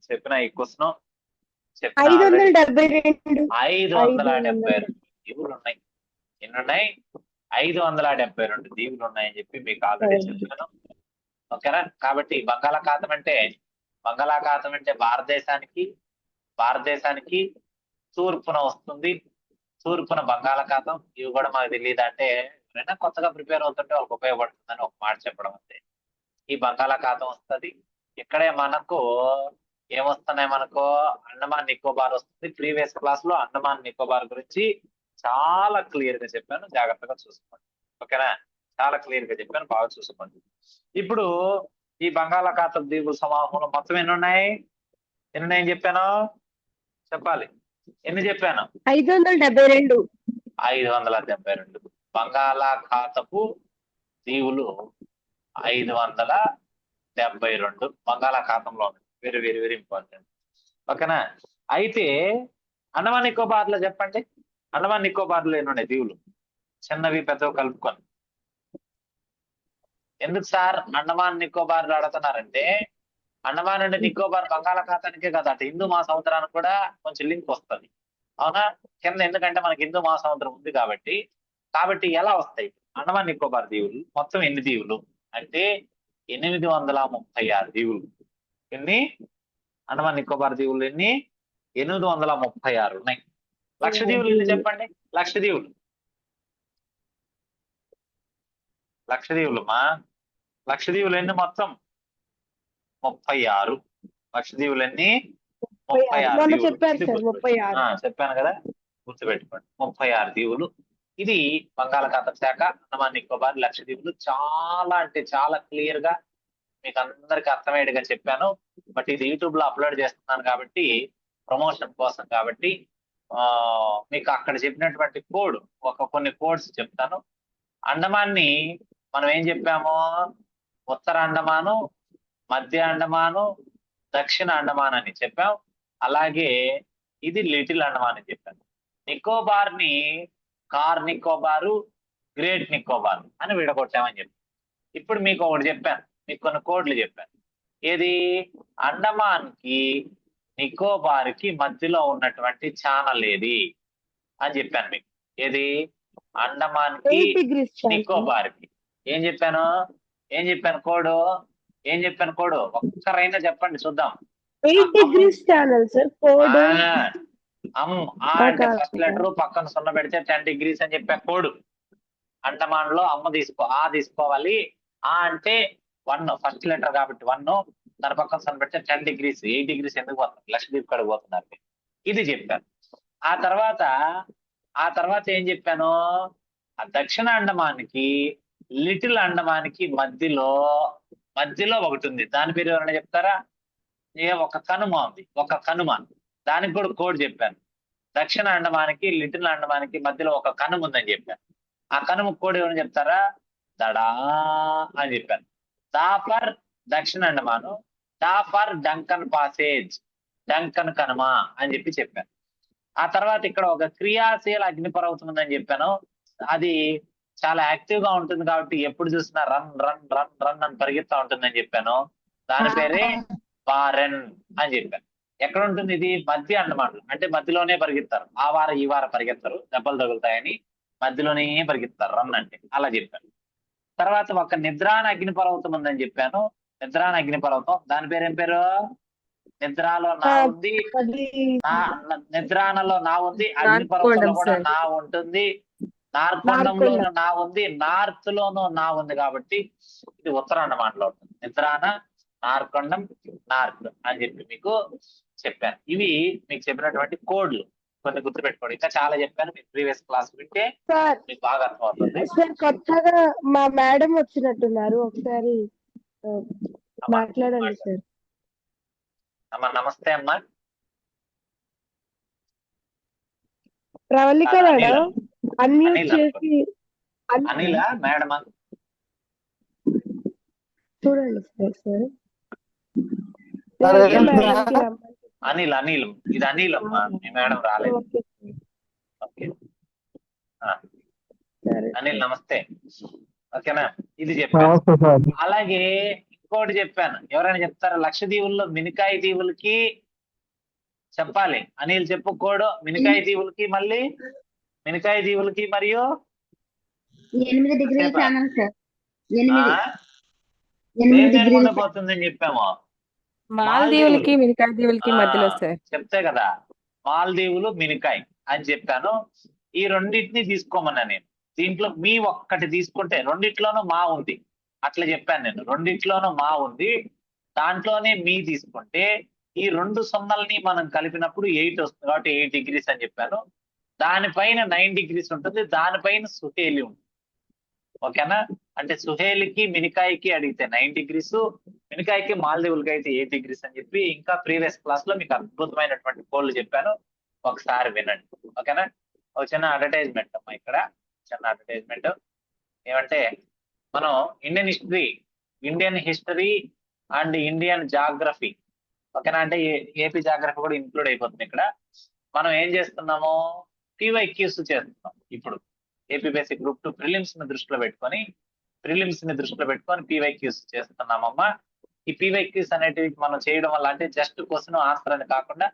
చెప్పిన ఈ క్వశ్చన్ చెప్పిన 572. 572 దీవులు ఉన్నాయి. ఎన్ని ఉన్నాయి? 572 దీవులు ఉన్నాయని చెప్పి మీకు ఆల్రెడీ చెప్పాను. ఓకేనా? కాబట్టి బంగాళాఖాతం అంటే భారతదేశానికి తూర్పున వస్తుంది. తూర్పున బంగాళాఖాతం. ఇవి కూడా మాకు తెలియదు అంటే ఎవరైనా కొత్తగా ప్రిపేర్ అవుతుంటే వాళ్ళకి ఉపయోగపడుతుందని ఒక మాట చెప్పడం అంతే. ఈ బంగాళాఖాతం వస్తుంది. ఇక్కడే మనకు ఏమొస్తున్నాయి? మనకు అండమాన్ నికోబార్ వస్తుంది. ప్రీవియస్ క్లాస్ లో అండమాన్ నికోబార్ గురించి చాలా క్లియర్ గా చెప్పాను, జాగ్రత్తగా చూసుకోండి. ఓకేనా? చాలా క్లియర్ గా చెప్పాను, బాగా చూసుకోండి. ఇప్పుడు ఈ బంగాళాఖాతం దీవుల సమూహంలో మొత్తం ఎన్ని ఉన్నాయని చెప్పాను? చెప్పాలి. ఎన్ని చెప్పాను? 572. 572 బంగాళాఖాతపు దీవులు 572 బంగాళాఖాతంలో ఉన్నాయి. Very very very important. ఓకేనా? అయితే అండమాన్ నికోబార్ లో చెప్పండి. అండమాన్ నికోబార్ లో ఎన్ని ఉన్నాయి దీవులు? చిన్నవి పెద్దవి కలుపుకొని. ఎందుకు సార్ అండమాన్ నికోబార్ అడుగుతున్నారంటే, అండమాన్ అండ్ నికోబార్ బంగాళాఖాతానికే కదా, అటు హిందూ మహాసముద్రానికి కూడా కొంచెం లింక్ వస్తుంది. అవునా? కింద ఎందుకంటే మనకి హిందూ మహాసముద్రం ఉంది కాబట్టి ఎలా వస్తాయి? అండమాన్ నికోబార్ దీవులు మొత్తం ఎన్ని దీవులు అంటే 836 దీవులు. ఎన్ని? అండమాన్ నికోబార్ దీవులు ఎన్ని? 836 ఉన్నాయి. లక్షద్వీవులు ఎన్ని చెప్పండి? లక్షద్వీవులు ఎన్ని మొత్తం? 36. లక్షద్వీవులు ఎన్ని? 36 చెప్పారు సార్, 36. చెప్పాను కదా, గుర్తుపెట్టుకోండి. 36 దీవులు. ఇది బంగాళాఖాతం శాఖ, అండమాన్ నికోబార్, లక్షద్వీపులు. చాలా అంటే చాలా క్లియర్ గా మీకు అందరికి అర్థమయ్యేట్టుగా చెప్పాను. బట్ ఇది యూట్యూబ్ లో అప్లోడ్ చేస్తున్నాను కాబట్టి, ప్రమోషన్ కోసం కాబట్టి మీకు అక్కడ చెప్పినటువంటి కొన్ని కోడ్స్ చెప్తాను. అండమాన్ని మనం ఏం చెప్పాము? ఉత్తర అండమాను, మధ్య అండమాను, దక్షిణ అండమాన్ అని చెప్పాం. అలాగే ఇది లిటిల్ అండమాన్ అని చెప్పాను. నికోబార్ ని కార్ నికోబారు, గ్రేట్ నికోబార్ అని విడగొట్టామని చెప్పి. ఇప్పుడు మీకు ఒకటి చెప్పాను, మీకు కొన్ని కోడ్లు చెప్పాను. ఏది? అండమాన్ కి నికోబార్ కి మధ్యలో ఉన్నటువంటి ఛానల్ ఏది అని చెప్పాను మీకు. ఏది? అండమాన్ కి నికోబార్ కి ఏం చెప్పాను కోడ్? ఒక్కరైనా చెప్పండి చూద్దాం. 8 degrees ఛానల్ సార్ కోడ్. అంటే ఫస్ట్ లెటర్ పక్కన 0 పెడితే 10 degrees అని చెప్పా కోడ్. అండమాన్ లో తీసుకోవాలి. అంటే 1 ఫస్ట్ లెటర్ కాబట్టి 1, దాని పక్కన 0 పెడితే 10 degrees. 8 degrees ఎందుకు పోతుంది? లక్షద్వీప్ కాడికి పోతున్నారు. ఇది చెప్పాను. ఆ తర్వాత ఏం చెప్పాను? ఆ దక్షిణ అండమానికి లిటిల్ అండమానికి మధ్యలో ఒకటి ఉంది. దాని పేరు ఎవరైనా చెప్తారా? ఒక కనుమ. దానికి కూడా కోడ్ చెప్పాను. దక్షిణ అండమానికి లిటిల్ అండమానికి మధ్యలో ఒక కనుమ ఉందని చెప్పాను. ఆ కనుమ కోడ్ ఎవరైనా చెప్తారా? దడా అని చెప్పాను. దా ఫర్ దక్షిణ అండమాను, డా for Duncan passage, Duncan Kanuma అని చెప్పాను. ఆ తర్వాత ఇక్కడ ఒక క్రియాశీల అగ్నిపర్వతం ఉందని చెప్పాను. అది చాలా యాక్టివ్ గా ఉంటుంది కాబట్టి ఎప్పుడు చూసినా రన్ రన్ రన్ రన్ అని పరిగెత్తా ఉంటుందని చెప్పాను. దాని పేరే వారెన్ అని చెప్పాను. ఎక్కడ ఉంటుంది ఇది? మధ్య అండమాన్. అంటే మధ్యలోనే పరిగెత్తారు. ఆ వారం ఈ వారం పరిగెత్తారు, దెబ్బలు తగులుతాయని మధ్యలోనే పరిగెత్తారు రన్ అంటే. అలా చెప్పాను. తర్వాత ఒక నిద్రాన అగ్నిపర్వతం ఉందని చెప్పాను. నిద్రాన అగ్నిపర్వతం, దాని పేరు ఏం పేరు? నిద్రాలో నా ఉంది, నిద్రానలో నా ఉంది, అగ్నిపర్వతంలో కూడా నా ఉంటుంది, నార్కొండంలో నా ఉంది, నార్త్ లోనూ నా ఉంది. కాబట్టి ఇది ఉత్తర అండమాన్ లో ఉంటుంది. నిద్రాన, నార్కొండం, నార్త్ అని చెప్పి మీకు చెప్పాను. ఇవి మీకు చెప్పినటువంటి కోడ్లు కొన్ని గుర్తుపెట్టుకోండి. ఇంకా చాలా చెప్పాను, మీకు ప్రీవియస్ క్లాస్ వింటే మీకు బాగా అర్థమవుతుంది. కొత్తగా మా మేడం వచ్చినట్టున్నారు, ఒకసారి మాట్లాడండి సార్. అమ్మా నమస్తే అమ్మా. ప్రవళిక కాదు, మేడం అన్మ్యూట్ అనిల్ అనుకో. చేసి అనిలా మేడమా? చూడండి సార్ సరే, మేడంకి రమ్మని అనిల్ ఇది అనిల్ అమ్మా, మీ మేడం రాలేదు. Okay okay. ఆ, సరే అనిల్ నమస్తే. ఓకేనా, ఇది చెప్పాను. నమస్తే సార్. అలాగే ఇంకోటి చెప్పాను, ఎవరైనా చెప్తారా? లక్షద్వీపుల్లో మినికాయ దీవులకి చెప్పాలి. అనిల్ చెప్పు కోడ్. మినికాయ దీవులకి మళ్ళీ మినికాయ దీవులకి మరియు 8 డిగ్రీల ఛానల్ సార్. ఆ, 8 దేని డిగ్రీల గుండా పోతుందని చెప్పాము. మాల్దీవులకి మినికాయ దీవులకి ఆ, మధ్యలో సార్. చెప్తే కదా మాల్దీవులు మినికాయ్ అని చెప్పాను. ఈ రెండింటిని తీసుకోమన్నా నేను. దీంట్లో మీ ఒక్కటి తీసుకుంటే రెండిట్లోనూ మా ఉంది, అట్లా చెప్పాను నేను. రెండిట్లోనూ మా ఉంది, దాంట్లోనే మీ తీసుకుంటే ఈ రెండు సున్నల్ని మనం కలిపినప్పుడు 8 వస్తుంది, కాబట్టి 8 డిగ్రీస్ అని చెప్పాను. దానిపైన 9 డిగ్రీస్ ఉంటుంది, దానిపైన సుహేలి ఉంటుంది. ఓకేనా, అంటే సుహేలికి మినికాయకి అడిగితే 9 డిగ్రీస్, మినికాయకి మాల్దీవులకి అయితే 8 డిగ్రీస్ అని చెప్పి ఇంకా ప్రీవియస్ క్లాస్ లో మీకు అద్భుతమైనటువంటి కోడ్లు చెప్పాను, ఒకసారి వినండి. ఓకేనా. ఒక చిన్న అడ్వర్టైజ్మెంట్ అమ్మా, ఇక్కడ చిన్న అడ్వర్టైజ్మెంట్ ఏమంటే, మనం Indian history and Indian geography, ఓకేనా, అంటే ఏపీ జాగ్రఫీ కూడా ఇంక్లూడ్ అయిపోతుంది ఇక్కడ. మనం ఏం చేస్తున్నాము, PYQs చేస్తున్నాం ఇప్పుడు. ఏపీ బేసిక్ గ్రూప్ 2 ప్రిలిమ్స్ ని దృష్టిలో పెట్టుకొని PYQs చేస్తున్నామమ్మా. ఈ PYQs అనేటివి మనం చేయడం వల్ల, అంటే జస్ట్ క్వశ్చన్ ఆన్సర్ అని కాకుండా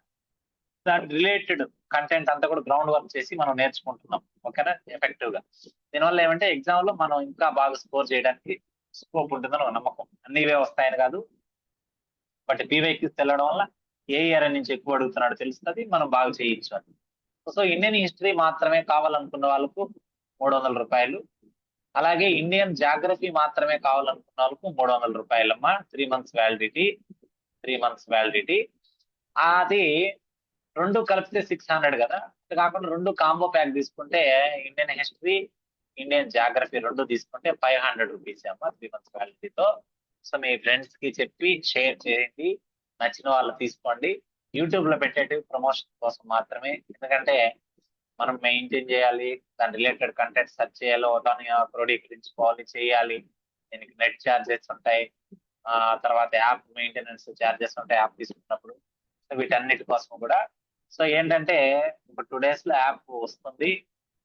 దాని రిలేటెడ్ కంటెంట్ అంతా కూడా గ్రౌండ్ వర్క్ చేసి మనం నేర్చుకుంటున్నాం. ఓకేనా, ఎఫెక్టివ్ గా. దీనివల్ల ఏమంటే ఎగ్జామ్ లో మనం ఇంకా బాగా స్కోర్ చేయడానికి స్కోప్ ఉంటుందని ఒక నమ్మకం. అన్ని ఇవే వస్తాయని కాదు, బట్ PYQs తెలవడం వల్ల ఏ ఇయర్ నుంచి ఎక్కువ అడుగుతున్నాడో తెలుస్తుంది, మనం బాగా చేయొచ్చు అని. సో ఇండియన్ హిస్టరీ మాత్రమే కావాలనుకున్న వాళ్ళకు 300 రూపాయలు, అలాగే ఇండియన్ జాగ్రఫీ మాత్రమే కావాలనుకున్న వాళ్ళకు 300 రూపాయలమ్మా. 3 మంత్స్ వ్యాలిడిటీ. అది రెండు కలిపితే 600 కదా. అది కాకుండా రెండు కాంబో ప్యాక్ తీసుకుంటే ఇండియన్ హిస్టరీ, ఇండియన్ జాగ్రఫీ రెండు తీసుకుంటే 500 రూపీస్ అమ్మా, 3 మంత్స్ వ్యాలిడిటీతో. సో మీ ఫ్రెండ్స్ కి చెప్పి షేర్ చేయండి, నచ్చిన వాళ్ళు తీసుకోండి. యూట్యూబ్ లో పెట్టేటివి ప్రమోషన్ కోసం మాత్రమే, ఎందుకంటే మనం మెయింటైన్ చేయాలి, దాని రిలేటెడ్ కంటెంట్ సెర్చ్ చేయాలి, దాన్ని క్రోడీకరించుకోవాలి, చేయాలి. దీనికి నెట్ ఛార్జెస్ ఉంటాయి, తర్వాత యాప్ మెయింటెనెన్స్ ఛార్జెస్ ఉంటాయి యాప్ తీసుకున్నప్పుడు. సో వీటన్నిటి కోసం కూడా. సో ఏంటంటే ఇప్పుడు 2 days లో యాప్ వస్తుంది,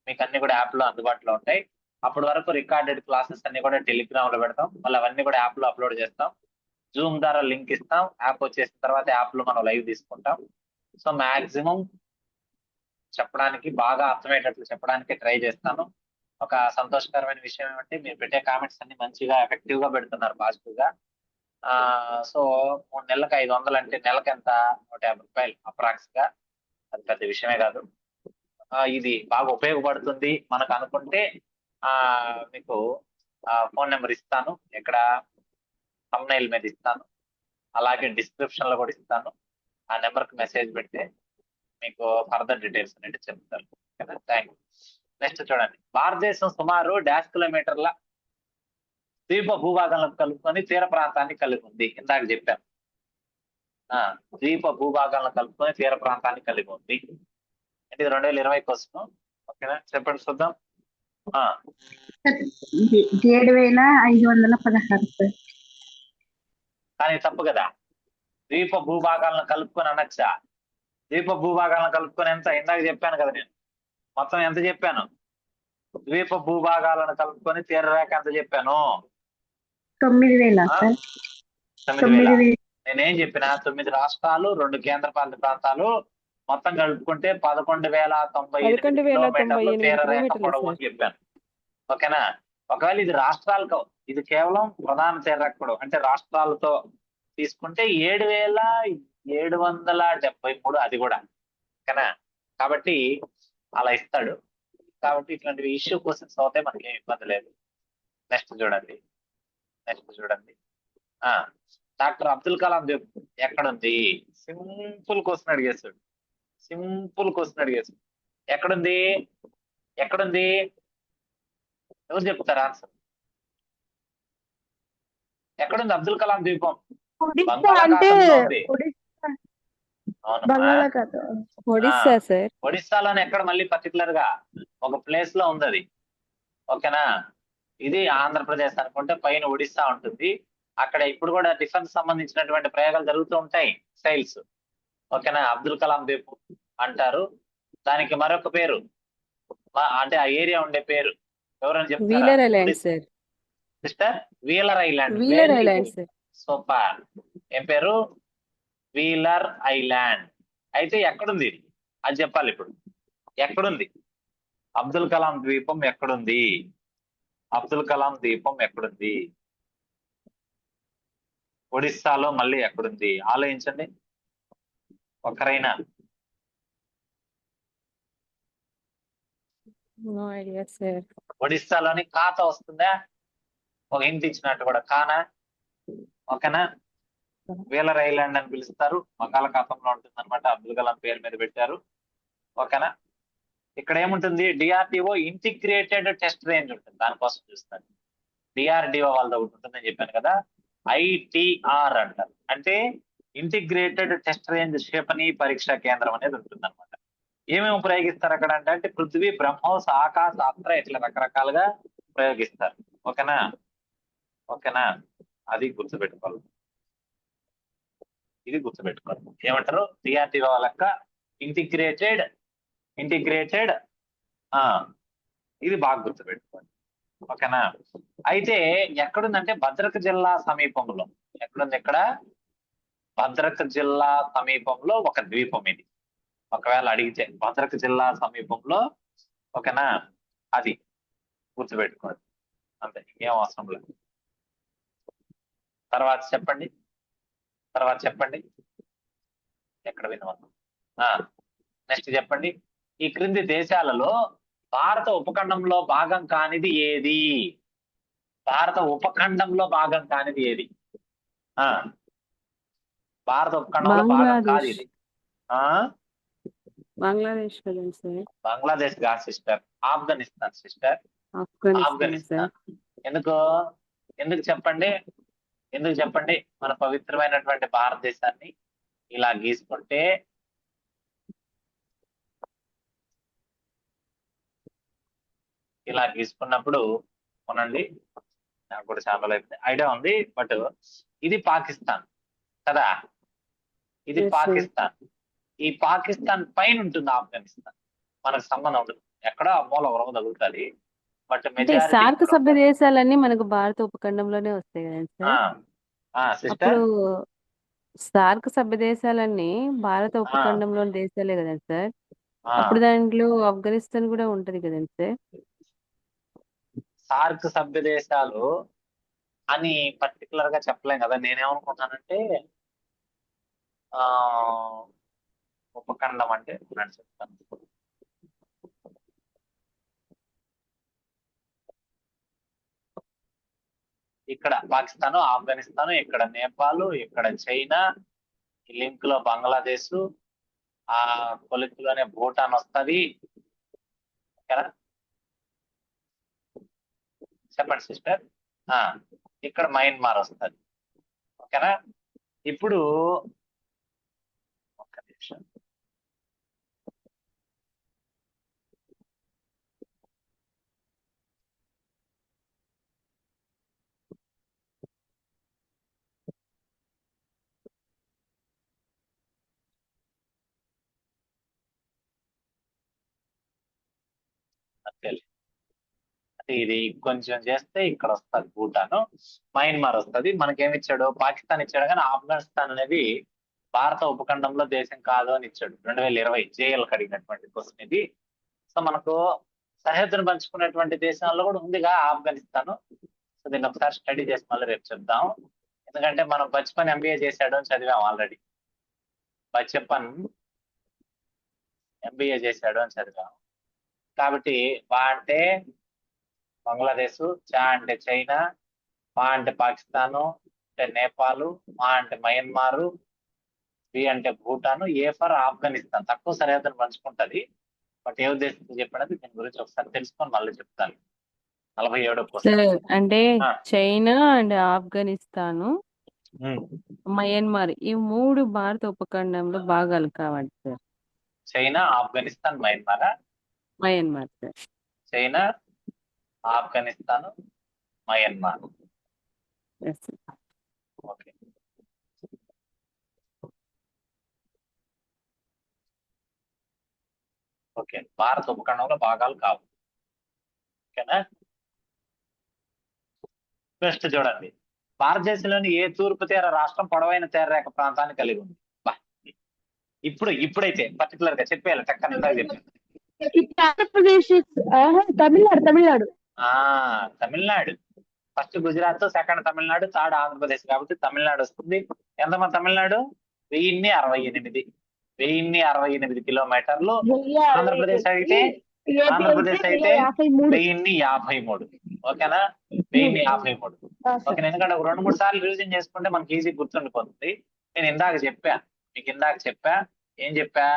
మీకు అన్ని కూడా యాప్ లో అందుబాటులో ఉంటాయి. అప్పటి వరకు రికార్డెడ్ క్లాసెస్ అన్ని కూడా టెలిగ్రామ్ లో పెడతాం, మళ్ళీ అవన్నీ కూడా యాప్ లో అప్లోడ్ చేస్తాం. జూమ్ ద్వారా లింక్ ఇస్తాం, యాప్ వచ్చేసిన తర్వాత యాప్ లో మనం లైవ్ తీసుకుంటాం. సో మాక్సిమం చెప్పడానికి, బాగా అర్థమయ్యేటట్లు చెప్పడానికి ట్రై చేస్తాను. ఒక సంతోషకరమైన విషయం ఏమంటే, మీరు పెట్టే కామెంట్స్ అన్ని మంచిగా ఎఫెక్టివ్ గా పెడుతున్నారు, పాజిటివ్ గా. సో 3 నెలలకు 500 అంటే నెలకు ఎంత, 150 రూపాయలు అప్రాక్స్ గా. అది పెద్ద విషయమే కాదు. ఇది బాగా ఉపయోగపడుతుంది మనకు అనుకుంటే మీకు ఫోన్ నెంబర్ ఇస్తాను, ఇక్కడ thumbnail మీద ఇస్తాను, అలాగే డిస్క్రిప్షన్ లో కూడా ఇస్తాను. ఆ నెంబర్ కి మెసేజ్ పెడితే మీకు ఫర్దర్ డీటెయిల్స్ అనేది చెప్తాను. Thank you. నెక్స్ట్ చూడండి, భారతదేశం సుమారు 1,000 కిలోమీటర్ల ద్వీప భూభాగాలను కలుపుకొని తీర ప్రాంతాన్ని కలిగి ఉంది. ఇందాక చెప్పాను, ద్వీప భూభాగాలను కలుపుకొని తీర ప్రాంతాన్ని కలిగి ఉంది. అంటే ఇది 2020 కోసం. ఓకేనా, చెప్పండి చూద్దాం. 7,516 సార్. కానీ తప్పు కదా, ద్వీప భూభాగాలను కలుపుకొని అనొచ్చా? ద్వీప భూభాగాలను కలుపుకొని ఎంత, ఇందాక చెప్పాను కదా నేను, మొత్తం ఎంత చెప్పాను? ద్వీప భూభాగాలను కలుపుకొని తీరరేఖ ఎంత చెప్పాను? 9,000 సార్. 9,000. నేనేం చెప్పిన, 9 రాష్ట్రాలు, 2 కేంద్రపాలిత ప్రాంతాలు మొత్తం కలుపుకుంటే 11,098 కిలోమీటర్లు తీరరేఖ పొడవు అని చెప్పాను. ఓకేనా. ఒకవేళ ఇది రాష్ట్రాలకు, ఇది కేవలం ప్రధాన తీరరేఖ పొడవు అంటే రాష్ట్రాలతో తీసుకుంటే 7,773, అది కూడా. ఓకేనా, కాబట్టి అలా ఇస్తాడు. కాబట్టి ఇట్లాంటివి ఇష్యూ క్వశ్చన్స్ అవుతాయి, మనకి ఏం ఇబ్బంది లేదు. నెక్స్ట్ చూడండి. డాక్టర్ అబ్దుల్ కలాం ఎక్కడుంది? సింపుల్ క్వశ్చన్ అడిగేస్తాడు. ఎక్కడుంది? ఎవరు చెప్తారు ఆన్సర్? ఎక్కడుంది అబ్దుల్ కలాం ద్వీపం? ఒడిస్సా అంటే బంగాళాఖాతంలో ఉంది. అవునమ్మా. బంగాళాఖాతం. ఒడిస్సా సార్. ఒడిస్సాలోనే ఎక్కడ మళ్ళీ పర్టికులర్ గా ఒక ప్లేస్ లో ఉంది అది. ఓకేనా, ఇది ఆంధ్రప్రదేశ్ అనుకుంటే పైన ఒడిస్సా ఉంటుంది. అక్కడ ఇప్పుడు కూడా డిఫెన్స్ సంబంధించినటువంటి ప్రయోగాలు జరుగుతూ ఉంటాయి, సైల్స్. ఓకేనా, అబ్దుల్ కలాం ద్వీపం అంటారు. దానికి మరొక పేరు అంటే ఆ ఏరియా ఉండే పేరు ఎవరైనా చెప్తారా? Wheeler island sir. Sister, wheeler island. Wheeler island sir. Super. ఏం పేరు? Wheeler island. అయితే ఎక్కడుంది ఇది? అది చెప్పాలి ఇప్పుడు. ఎక్కడుంది అబ్దుల్ కలాం ద్వీపం? ఎక్కడుంది అబ్దుల్ కలాం ద్వీపం? ఎక్కడుంది? ఒడిస్సాలో మళ్ళీ ఎక్కడుంది? ఆలోచించండి ఒకరైనా. No idea sir. ఒడిస్సాలోని కాత వస్తుందా? ఒక హింట్ ఇచ్చినట్టు కూడా కానా. ఓకేనా, వీలర్ ఐలాండ్ అని పిలుస్తారు. బంగాళాఖాతంలో ఉంటుంది అనమాట. అబ్దుల్ కలాం పేరు మీద పెట్టారు. ఓకేనా, ఇక్కడ ఏముంటుంది? డిఆర్డిఓ ఇంటిగ్రేటెడ్ టెస్ట్ రేంజ్ ఉంటుంది, దానికోసం చూస్తారు. డిఆర్డిఓ వాళ్ళది ఒకటి ఉంటుందని చెప్పాను కదా, ఐటిఆర్ అంటారు. అంటే ఇంటిగ్రేటెడ్ టెస్ట్ రేంజ్ క్షిపణి పరీక్షా కేంద్రం అనేది ఉంటుంది అనమాట. ఏమేమి ప్రయోగిస్తారు అక్కడ అంటే పృథ్వీ, బ్రహ్మోస్, ఆకాశ్, అస్త్ర, ఇట్లా రకరకాలుగా ప్రయోగిస్తారు. ఓకేనా, ఓకేనా, అది గుర్తుపెట్టుకోవాలి. ఇది గుర్తుపెట్టుకోవాలి. ఏమంటారు? డిఆర్డిఓ లెక్క ఇంటిగ్రేటెడ్. ఇది బాగా గుర్తుపెట్టుకోండి. ఓకేనా, అయితే ఎక్కడుందంటే భద్రక జిల్లా సమీపంలో. ఎక్కడుంది? ఇక్కడ భద్రక జిల్లా సమీపంలో ఒక ద్వీపం ఇది. ఒకవేళ అడిగితే భద్రక జిల్లా సమీపంలో. ఓకేనా, అది గుర్తుపెట్టుకోండి అంతే, ఏం అవసరం లేదు. తర్వాత చెప్పండి ఎక్కడ వినవద్దు. నెక్స్ట్ చెప్పండి. ఈ క్రింది దేశాలలో భారత ఉపఖండంలో భాగం కానిది ఏది? భారత ఉపఖండంలో భాగం కానిది ఏది? భారత ఉపఖండంలో భాగం కాదు ఇది. బంగ్లాదేశ్ కదండి సార్. బంగ్లాదేశ్ కాదు సిస్టర్, ఆఫ్ఘనిస్తాన్ సిస్టర్. ఆఫ్ఘనిస్తాన్. ఎందుకు చెప్పండి? మన పవిత్రమైనటువంటి భారతదేశాన్ని ఇలా గీసుకుంటే ఇలా గీసుకున్నప్పుడు కొనండి. నాకు కూడా చాలా ఐడియా ఉంది, బట్ ఇది పాకిస్తాన్ కదా, ఇది పాకిస్తాన్. ఈ పాకిస్తాన్ పైన ఉంటుంది ఆఫ్ఘనిస్తాన్. మనకు సంబంధం ఉండదు, ఎక్కడో మూల వరకు తగులుతుంది. బట్ సార్క్ సభ్య దేశాలన్నీ మనకు భారత ఉపఖండంలోనే వస్తాయి కదండి సార్. అప్పుడు సార్క్ సభ్య దేశాలన్నీ భారత ఉపఖండంలోని దేశాలే కదండి సార్. అప్పుడు దాంట్లో ఆఫ్ఘనిస్తాన్ కూడా ఉంటది కదండి సార్. సార్క్ సభ్య దేశాలు అని పర్టికులర్ గా చెప్పలేం కదా. నేనేమనుకుంటానంటే ఉపఖండం అంటే నేను చెప్తాను. ఇక్కడ పాకిస్తాన్, ఆఫ్ఘనిస్తాన్, ఇక్కడ నేపాల్, ఇక్కడ చైనా, ఈ లింక్ లో బంగ్లాదేశ్, ఆ కొలిక్లోనే భూటాన్ వస్తుంది. ఓకేనా, చెప్పండి సిస్టర్. ఇక్కడ మయన్మార్ వస్తుంది. ఓకేనా, ఇప్పుడు ఒక్క నిమిషం. అంటే ఇది కొంచెం చేస్తే ఇక్కడ వస్తుంది భూటాన్, మయన్మార్ వస్తుంది. మనకేమిచ్చాడు? పాకిస్తాన్ ఇచ్చాడు, కానీ ఆఫ్ఘనిస్తాన్ అనేది భారత ఉపఖండంలో దేశం కాదు అని ఇచ్చాడు. 2020 జేఎల్ అడిగినటువంటి క్వశ్చన్ ఇది. సో మనకు సరిహద్దును పంచుకునేటువంటి దేశాల్లో కూడా ఉందిగా ఆఫ్ఘనిస్తాన్. సో దీన్ని ఒకసారి స్టడీ చేసి మళ్ళీ రేపు చెప్దాం. ఎందుకంటే మనం బచ్పన్ ఎంబీఏ చేశాడు అని చదివాం ఆల్రెడీ. బచ్పన్ ఎంబీఏ చేశాడు అని చదివాం. కాబట్టి వా అంటే బంగ్లాదేశ్, చా అంటే చైనా, పా అంటే పాకిస్తాను, అంటే నేపాల్, మా అంటే మయన్మారు, బి అంటే భూటాను, ఏ ఫర్ ఆఫ్ఘనిస్తాన్. తక్కువ సరిహద్దును పంచుకుంటది. బట్ ఏ ఉద్దేశంతో చెప్పినది దీని గురించి ఒకసారి తెలుసుకొని మళ్ళీ చెప్తాను. 47వ క్వశ్చన్ అంటే China and Afghanistan um. Myanmar ఈ 3 భారత ఉపఖండంలో భాగాలు కావండి సార్. చైనా, ఆఫ్ఘనిస్తాన్, మయన్మారా? Myanmar sir. China, Afghanistan, Myanmar. Yes sir. Okay. Okay, భారత ఉపఖండంలో భాగాలు కావు. ఓకేనా? నెక్స్ట్ చూడండి, భారతదేశంలోని ఏ తూర్పు తీర రాష్ట్రం పొడవైన తీరరేఖ ప్రాంతాన్ని కలిగి ఉంది? బా, ఇప్పుడైతే పర్టికులర్ గా చెప్పేయాలి, చక్కని ఇందాక చెప్పాను. Andhra Pradesh, Tamil Nadu Tamil Nadu. Tamil Nadu. First Gujarat, second Tamil Nadu, third Andhra Pradesh, కాబట్టి తమిళనాడు వస్తుంది. ఎంతమంది తమిళనాడు? 1068 కిలోమీటర్లు. ఆంధ్రప్రదేశ్ అయితే 1053. ఓకేనా? 1053. ఓకే, ఎందుకంటే ఒక 2-3 సార్లు రివిజన్ చేసుకుంటే మనకి ఈజీ గుర్తుండిపోతుంది. నేను ఇందాక చెప్పా, ఏం చెప్పా?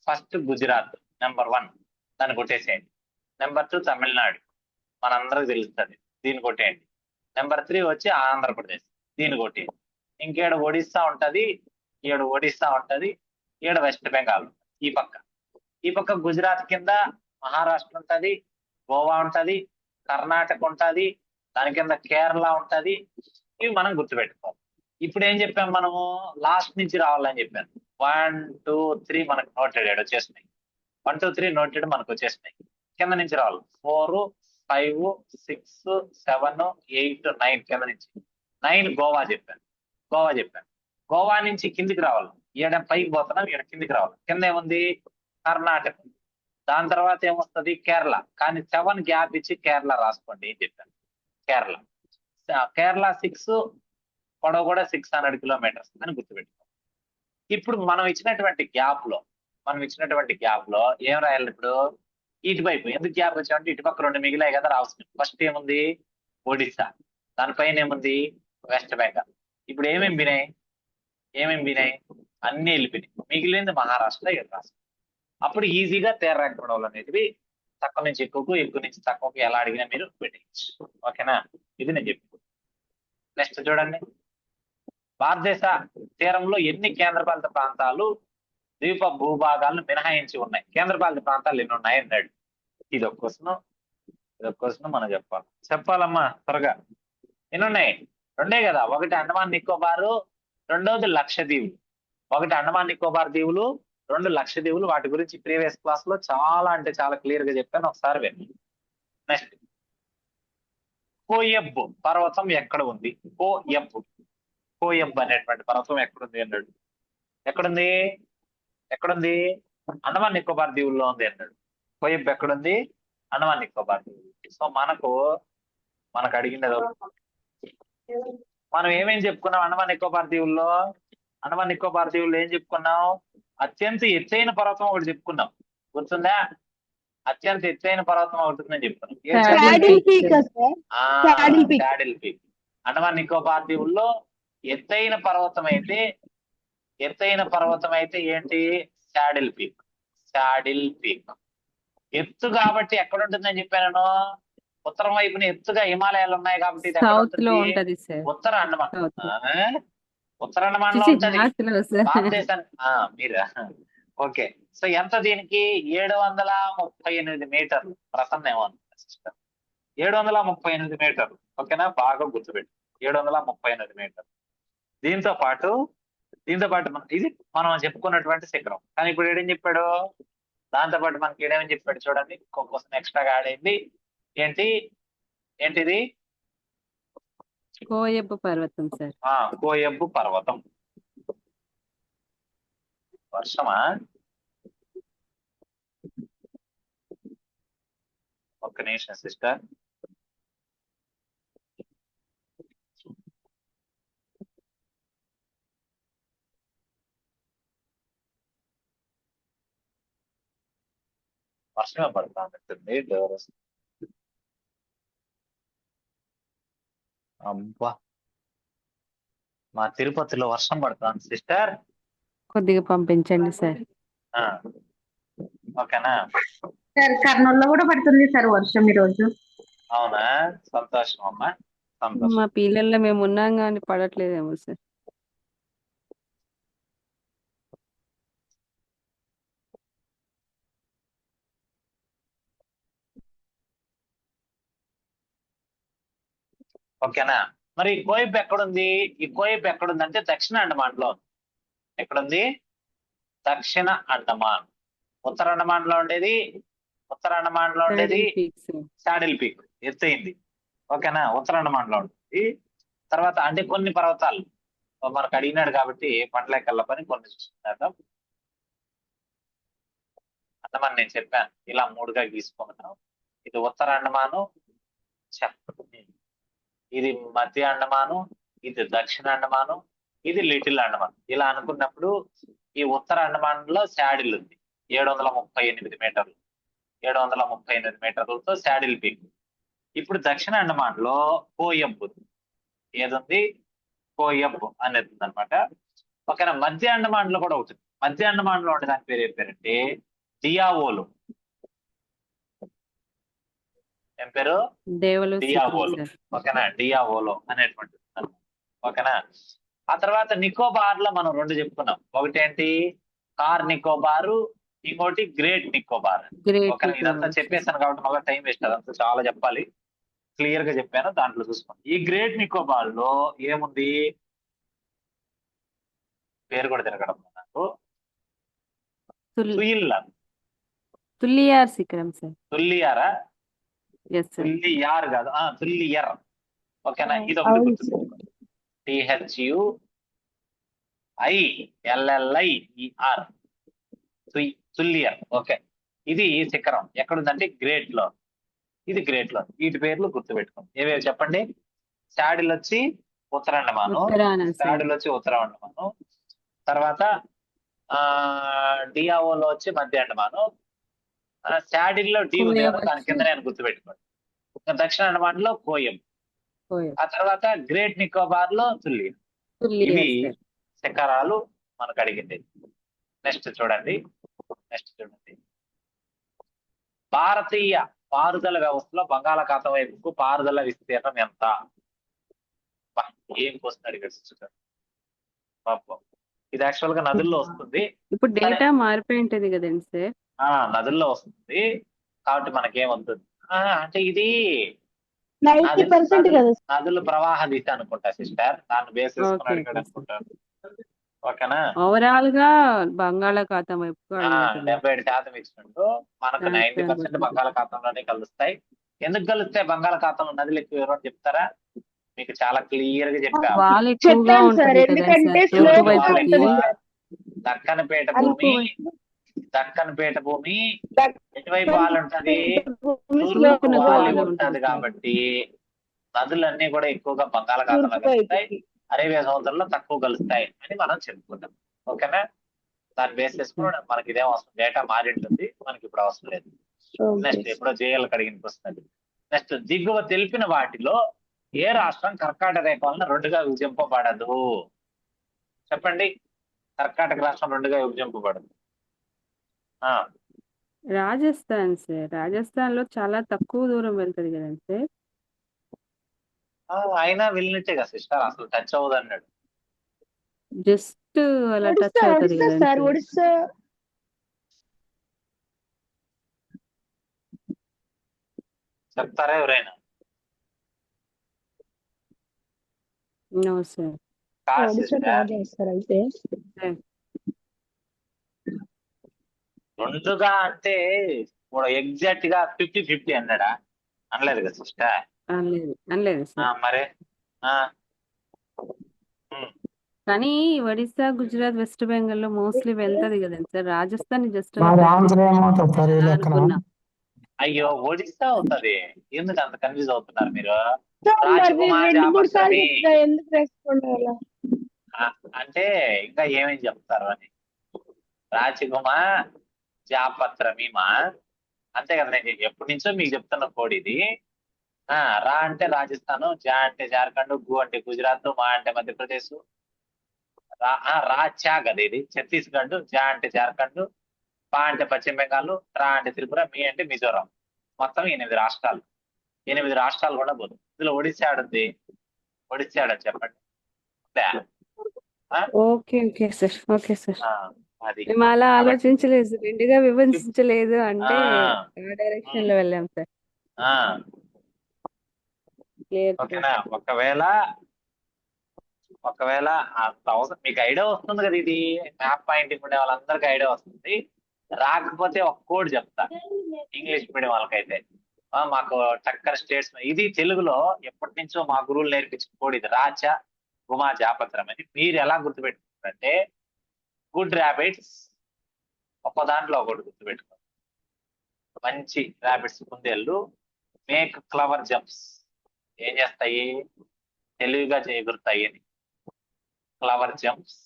ఫస్ట్ గుజరాత్ నెంబర్ 1, దాన్ని కొట్టేసేయండి. నెంబర్ 2 తమిళనాడు, మనందరికి తెలుస్తుంది, దీన్ని కొట్టేయండి. నెంబర్ 3 వచ్చి ఆంధ్రప్రదేశ్, దీన్ని కొట్టేయండి. ఇంకేడ ఒడిస్సా ఉంటది, ఈడ వెస్ట్ బెంగాల్. ఈ పక్క గుజరాత్ కింద మహారాష్ట్ర ఉంటది, గోవా ఉంటది, కర్ణాటక ఉంటది, దాని కింద కేరళ ఉంటది. ఇవి మనం గుర్తుపెట్టుకోవాలి. ఇప్పుడు ఏం చెప్పాం మనము? లాస్ట్ నుంచి రావాలని చెప్పాను. 1, 2, 3 మనకు నోటెడ్ వచ్చేసినాయి. 1, 2, 3 నోటెడ్ మనకు వచ్చేసినాయి. కింద నుంచి రావాలి. 4, 5, 6, 7, 8, 9. కింద నుంచి 9 గోవా చెప్పాను. గోవా నుంచి కిందికి రావాలి. ఈడ పైకి పోతున్నాం, ఈడ కిందికి రావాలి. కింద ఏముంది? కర్ణాటక. దాని తర్వాత ఏమొస్తుంది? కేరళ. కానీ 7 గ్యాప్ ఇచ్చి కేరళ రాసుకోండి ఏం చెప్పాను. కేరళ 6, పొడవు కూడా 600 కిలోమీటర్స్ అని గుర్తుపెట్టుకో. ఇప్పుడు మనం ఇచ్చినటువంటి గ్యాప్ లో ఏం రాయాలి? ఇప్పుడు ఇటువైపు ఎందుకు గ్యాప్ వచ్చామంటే ఇటుపక్క 2 మిగిలాయి కదా రావాల్సింది. ఫస్ట్ ఏముంది? ఒడిస్సా. దానిపైన ఏముంది? వెస్ట్ బెంగాల్. ఇప్పుడు ఏమేమి వినాయి? అన్ని వెళ్ళిపోయినాయి. మిగిలింది మహారాష్ట్ర, ఈ రాష్ట్రం. అప్పుడు ఈజీగా తీరరేఖ పొడవులు అనేటివి తక్కువ నుంచి ఎక్కువకు, ఎక్కువ నుంచి తక్కువకు ఎలా అడిగినా మీరు పెట్టేయచ్చు. ఓకేనా? ఇది నేను చెప్పింది. నెక్స్ట్ చూడండి, భారతదేశ తీరంలో ఎన్ని కేంద్రపాలిత ప్రాంతాలు ద్వీప భూభాగాలను మినహాయించి ఉన్నాయి? కేంద్రపాలిత ప్రాంతాలు ఎన్ని ఉన్నాయి అన్నాడు. ఇది ఒక క్వశ్చన్ మనం చెప్పాలమ్మా త్వరగా. ఎన్ని ఉన్నాయి? 2 కదా. ఒకటి అండమాన్ నికోబారు, రెండోది లక్షద్వీపులు. ఒకటి అండమాన్ నికోబార్ దీవులు, 2 లక్షద్వీపులు. వాటి గురించి ప్రీవియస్ క్లాస్ లో చాలా అంటే చాలా క్లియర్ గా చెప్పాను, ఒకసారి వినండి. నెక్స్ట్, కోయబ్ పర్వతం ఎక్కడ ఉంది? కోయబ్ అనేటువంటి పర్వతం ఎక్కడుంది అన్నాడు. ఎక్కడుంది? అండమాన్ నికోబార్ దీవుల్లో ఉంది అన్నాడు. కోయబ్ ఎక్కడుంది? అండమాన్ నికోబార్ దీవులు. సో మనకు అడిగింది మనం ఏమేం చెప్పుకున్నాం? అండమాన్ నికోబార్ దీవుల్లో ఏం చెప్పుకున్నాం? అత్యంత ఎత్తైన పర్వతం ఒకటి చెప్పుకున్నాం, గుర్తుందా? అత్యంత ఎత్తైన పర్వతం ఒకటి ఉందని చెప్పుకున్నాం. Saddle peak. అండమాన్ నికోబార్ దీవుల్లో ఎత్తైన పర్వతం అయితే ఏంటి? Saddle peak. ఎత్తు కాబట్టి ఎక్కడ ఉంటుందని చెప్పాను? ఉత్తరం వైపున ఎత్తుగా హిమాలయాలు ఉన్నాయి కాబట్టి సౌత్ లో ఉంటది సార్. ఉత్తర అండమాన్ లో ఉంటది భారతదేశానికి. మీరా? ఓకే. సో ఎంత దీనికి? 738 మీటర్లు. ప్రసన్న ఏమన్నా సిస్టర్? 738 మీటర్లు. ఓకేనా? బాగా గుర్తుపెట్టు, 738 మీటర్లు. దీంతో పాటు ఇది మనం చెప్పుకున్నటువంటి శిఖరం. కానీ ఇప్పుడు ఏడేం చెప్పాడు? దాంతో పాటు మనకి ఏడేమని చెప్పాడు చూడండి. ఇంకొక క్వశ్చన్ ఎక్స్ట్రాగా యాడ్ అయింది. ఏంటిది? కోయబ్ పర్వతం సార్. కోయబ్ పర్వతం. వర్షమా? ఒక్క నిమిషం సిస్టర్. వర్షమే పడుతుంది. అబ్బా, మా తిరుపతిలో వర్షం పడుతుంది సిస్టర్. కొద్దిగా పంపించండి సార్. ఓకేనా? సార్ కర్నూలులో కూడా పడుతుంది సార్ వర్షం ఈరోజు. అవునా? సంతోషం అమ్మా, సంతోషం. మా పిల్లల్లో మేము ఉన్నాం కానీ పడట్లేదేమో సార్. ఓకేనా? మరి ఈ కోయిప్ ఎక్కడుంది? ఈ కోయిప్ ఎక్కడుందంటే దక్షిణ అండమాన్లో ఉంది. ఎక్కడుంది? దక్షిణ అండమాన్. ఉత్తర అండమాన్లో ఉండేది Saddle peaks. శాడిల్ పీక్, ఎత్తైంది. ఓకేనా? ఉత్తర అండమాన్లో ఉంటుంది. తర్వాత అంటే కొన్ని పర్వతాలు మనకు అడిగినాడు కాబట్టి పండ్లకల్ల పని కొన్ని చూసుకుంటాం. అండమాన్ నేను చెప్పాను ఇలా మూడుగా గీసుకున్నాను. ఇది ఉత్తర అండమాను, ఇది మధ్య అండమాను, ఇది దక్షిణ అండమాను, ఇది లిటిల్ అండమాన్. ఇలా అనుకున్నప్పుడు ఈ ఉత్తర అండమాన్ లో శాడిల్ ఉంది 738 మీటర్లు, 738 మీటర్లతో శాడిల్ పీక్. ఇప్పుడు దక్షిణ అండమాన్ లో కోయంబ్ ఉంది. ఏదుంది? కోయంబ్ అనేది ఉంది అనమాట. ఓకేనా? మధ్య అండమాన్ లో కూడా అవుతుంది. మధ్య అండమాన్ లో ఉండే దాని పేరు ఏం పేరంటే డియావోలు. ఏం పేరు? దేవలు డియావోలో. ఓకేనా? డియావోలో అనేటువంటిది. ఓకేనా? ఆ తర్వాత నికోబార్ లో మనం రెండు చెప్పుకున్నాం. ఒకటి ఏంటి? కార్ నికోబారు, ఇంకోటి గ్రేట్ నికోబార్. ఓకేనా? ఇదంతా చెప్పేసాను కాబట్టి మళ్ళీ టైం వేస్ట్, అదంతా చాలా చెప్పాలి. క్లియర్ గా చెప్పాను, దాంట్లో చూసుకోండి. ఈ గ్రేట్ నికోబార్ లో ఏముంది? పేరు కూడా తిరగడం నాకు. తుల్లియార్ శిఖరం సార్. తుల్లియారా? Yes sir. తుల్లియార్ కాదు, తుల్లియర్. ఓకేనా? ఇది ఒకటి గుర్తుపెట్టుకోండి. THUILLIER, తుల్లియర్. ఓకే, ఇది శిఖరం ఎక్కడుందంటే గ్రేట్ లో. ఇది గ్రేట్ లో. వీటి పేర్లు గుర్తుపెట్టుకోండి. ఏవేవి చెప్పండి? శాడిల్ వచ్చి ఉత్తర అండమాను, శాడిల్ వచ్చి ఉత్తర అండమాను. తర్వాత డియావోలో వచ్చి మధ్య అండమాను, శాడిల్ లో డి ఉంది కదా, దాని కింద నేను గుర్తుపెట్టుకోండి. దక్షిణ అండమాన్ లో కోయం, ఆ తర్వాత గ్రేట్ నికోబార్ లో తుల్లియర్. ఇవి శిఖరాలు మనకు అడిగింది. నెక్స్ట్ చూడండి. భారతీయ పారుదల వ్యవస్థలో బంగాళాఖాతం వైపుకు పారుదల విస్తీర్ణం ఎంత? ఏం క్వశ్చన్ అడిగాడు. ఇది యాక్చువల్ గా నదుల్లో వస్తుంది. ఇప్పుడు డేటా మారిపోయి ఉంటది కదండి సార్. నదుల్లో వస్తుంది కాబట్టి మనకేమవుతుంది అంటే ఇది 90% కదా. నదుల ప్రవాహ దిశ అనుకుంటా సిస్టర్, దాన్ని బేస్ చేసుకుని అడిగాడు అనుకుంటాను. ఓకేనా? ఓవరాల్ గా బంగాళాఖాతం వైపు 77% ఇచ్చినట్టు మనకు 90% బంగాళాఖాతంలోనే కలుస్తాయి. ఎందుకు కలుస్తాయి బంగాళాఖాతంలో నదులు ఎక్కువ? ఎవరో చెప్తారా? మీకు చాలా క్లియర్ గా చెప్పాము. చెప్పాను సార్, ఎందుకంటే దక్కన్పేట భూమి ఎటువైపు వాలి ఉంటది? తూర్పు వాలి ఉంటది. కాబట్టి నదులన్నీ కూడా ఎక్కువగా బంగాళాఖాతంలో కలుస్తాయి, అరేబియా సముద్రంలో తక్కువ కలుస్తాయి అని మనం చెప్పుకుంటాం. ఓకేనా? దాన్ని బేస్ చేసుకుని మనకి ఇదేం అవసరం, డేటా మారి ఉంటుంది, మనకి ఇప్పుడు అవసరం లేదు. నెక్స్ట్ ఎప్పుడో జేఎల్ అడిగిన వస్తుంది. నెక్స్ట్ దిగువ తెలిపిన వాటిలో ఏ రాష్ట్రం కర్కాటక రేఖ వలన రెండుగా విభజింపబడదు? చెప్పండి. కర్కాటక రాష్ట్రం రెండుగా విభజింపబడదు. రాజస్థాన్ సార్. రాజస్థాన్ లో చాలా తక్కువ దూరం వెళ్తది కదండి సార్. అయినా వెళ్ళినట్టే కదా సిస్టర్, అసలు టచ్ అవ్వదు అన్నాడు. జస్ట్ అలా టచ్ అవుతుంది సార్. ఒడిస్సా చెప్తారా ఎవరైనా? No sir. అయితే రెండుగా అంటే ఎగ్జాక్ట్ గా 50-50 అన్నాడా? అనలేదు కదా సిస్టర్. అనలేదు సార్. మరి కానీ ఒడిస్సా, గుజరాత్, వెస్ట్ బెంగాల్ లో మోస్ట్లీ వెళ్తది కదండి సార్. రాజస్థాన్ జస్ట్ అనుకున్నా. అయ్యో, ఒడిస్సా అవుతుంది. ఎందుకు అంత కన్ఫ్యూజ్ అవుతున్నారు మీరు? అంటే ఇంకా ఏమేమి చెప్తారు అని. రాజకుమా జాపత్రమీమా అంతే కదా. నేను ఎప్పటి నుంచో మీకు చెప్తున్న కోడ్ ఇది. రా అంటే రాజస్థాన్, జా అంటే జార్ఖండ్, గు అంటే గుజరాత్, మా అంటే మధ్యప్రదేశ్, రాచా కదా ఇది ఛత్తీస్గఢ్, జా అంటే జార్ఖండ్, పా అంటే పశ్చిమ బెంగాల్, రా అంటే త్రిపుర, మీ అంటే మిజోరాం. మొత్తం 8 రాష్ట్రాలు. 8 రాష్ట్రాలు కూడా పోదు. ఇందులో ఒడిశా ఆడుద్ది. ఒడిశా ఆడదు చెప్పండి. ఉందా? ఆ? Okay okay sir, okay sir. ఆ, అది మేము అలా కాబట్టి ఆలోచించలేదు, రెండుగా విభజించలేదు ఆ, అంటే ఆ డైరెక్షన్ ఉమ్, లో వెళ్ళాం సార్. ఆ, క్లియర్ సార్. ఓకేనా. ఒకవేళ అంత అవసరం మీకు ఐడియా వస్తుంది కదా, ఇది మ్యాప్ పాయింటింగ్ ఉండే వాళ్ళందరికీ ఐడియా వస్తుంది. రాకపోతే ఒక కోడ్ చెప్తా ఇంగ్లీష్ మీడియం వాళ్ళకైతే. మాకు చక్కని స్టేట్స్ ఇది తెలుగులో ఎప్పటి నుంచో మా గురువులు నేర్పించిన కోడ్ ఇది. రాచ గుమా జాపత్రం అని. మీరు ఎలా గుర్తుపెట్టుకుంటారంటే గుడ్ ర్యాబిట్స్ ఒక్క దాంట్లో ఒకటి గుర్తుపెట్టుకోండి. మంచి ర్యాబిట్స్ కుందేళ్ళు. మేక్ క్లవర్ జంప్స్ ఏం చేస్తాయి? తెలివిగా ఎగురుతాయి అని. Clever jumps.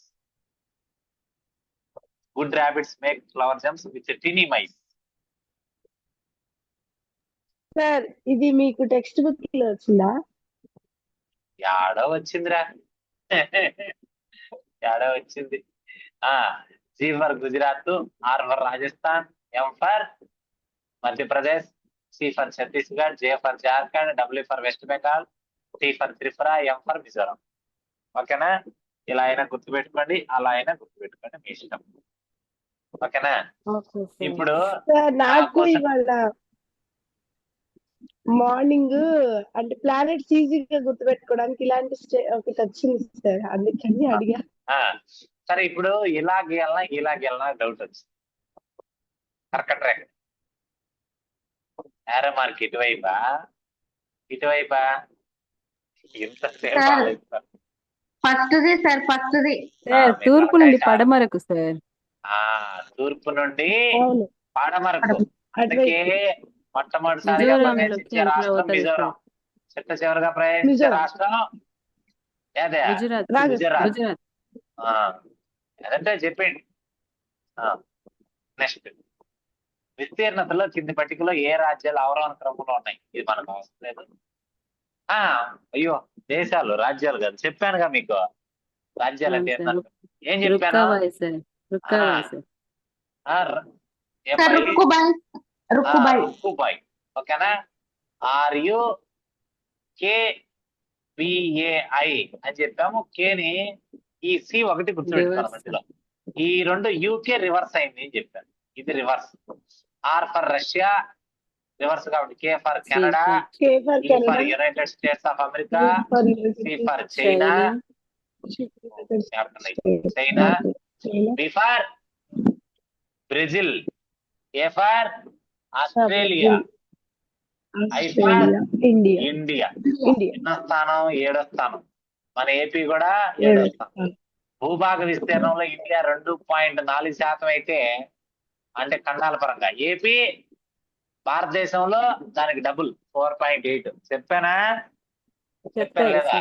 Good rabbits make clever jumps with tiny mice. Sir ఇది మీకు టెక్స్ట్ బుక్ లో వచ్చిందా? యాడో వచ్చిందిరా. యాడో వచ్చింది. G for Gujarat, R for Rajasthan, M for Madhya Pradesh, C for Chhattisgarh, J for Jharkhand, W for West Bengal, T for Tripura, M for Mizoram. ఓకేనా. ఇలా అయినా గుర్తుపెట్టుకోండి, అలా అయినా గుర్తుపెట్టుకోండి, మీ ఇష్టం. ఓకేనా. Okay sir. ఇప్పుడు సార్ నాకు క్వశ్చన్ ఇవాళ మార్నింగ్ అంటే ప్లానెట్స్ ఈజీగా గుర్తుపెట్టుకోవడానికి ఇలాంటి ఒకటి వచ్చింది సార్, అందుకని అడిగా. సరే, ఇప్పుడు ఇలాగెళ్ళనా డౌట్ వచ్చింది. కర్కట రేఖ ఏరో మార్క్ ఇటువైపా ఇంతసేపు సార్ ఆలోచిస్తారు. ఫస్ట్ది సార్, ఫస్ట్ది. సార్ మీ తూర్పు తలకాయ నుండి చాలు. పడమరకు సార్. తూర్పు నుండి అవును, పడమరకు. అందుకే అటువైపు. మొట్టమొదటిసారిగా మిజోరాంలో ప్రవేశించే కేంద్ర రాష్ట్రం అవతలి మిజోరాం. సార్. చిట్ట చివరిగా ప్రవేశించే మిజోరాం. రాష్ట్రం ఏదే? గుజరాత్. రాజస్థాన్. గుజరాత్. గుజరాత్. అదంటే చెప్పండి. నెక్స్ట్, విస్తీర్ణతలో కింది పట్టికలో ఏ రాజ్యాలు అవరోహణ క్రమంలో ఉన్నాయి? ఇది మనకు అవసరం లేదు. అయ్యో, దేశాలు రాజ్యాలు కాదు, చెప్పానుగా మీకు. రాజ్యాలు అంటే అవును సార్. ఏంటంటే ఏం చెప్పాను? రుక్కాబాయ్ సార్, రుక్కాబాయ్ సార్. సార్ రుక్కుబాయ్. రుక్కుబాయ్. రుక్కుబాయ్. ఓకేనా. RUKBAI అని చెప్పాము. కేని ఈ సి ఒకటి గుర్తుపెట్టుకోవాలి రివర్స్. మధ్యలో. ఈ రెండు యూకే రివర్స్ అయింది అని చెప్పాను. ఇది rivers. R for Russia rivers కాబట్టి K for Canada, K for ఈ Canada, for United States of America, U for C for China, China, B for Brazil, A for Australia, I for Australia, India. India. India 8వ స్థానం, 7వ స్థానం. మన AP కూడా 7వ స్థానం. భూభాగ విస్తీర్ణంలో ఇండియా 2.4% అయితే, అంటే ఖండాల పరంగా ఏపీ భారతదేశంలో దానికి డబుల్ 4.8. చెప్పానా? చెప్పాను లేదా?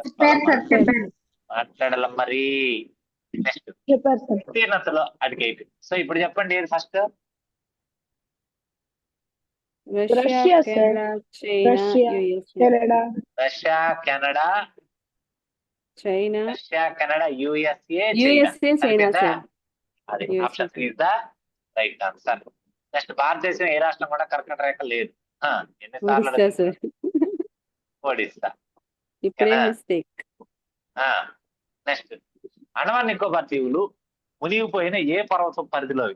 చెప్పారు. మాట్లాడాల మరి. నెక్స్ట్, చెప్పారు సార్. విస్తీర్ణతలో అడిగి 8. సో ఇప్పుడు చెప్పండి ఏది first? Russia, Russia sir. Canada, China, Russia, USA. Canada, Russia, Canada, China, USA, USA, China సరిపోయిందా? సార్. అది USA. Option 3 is the right answer. Next, భారతదేశం ఏ రాష్ట్రం కూడా కర్కట రేఖ లేదు. ఎన్నిసార్లు ఒడిస్సా సార్. ఒడిస్సా. ఇప్పుడే ఓకేనా? మిస్టేక్. నెక్స్ట్, అండమాన్ నికోబార్ దీవులు మునిగిపోయిన ఏ పర్వతం పరిధిలో?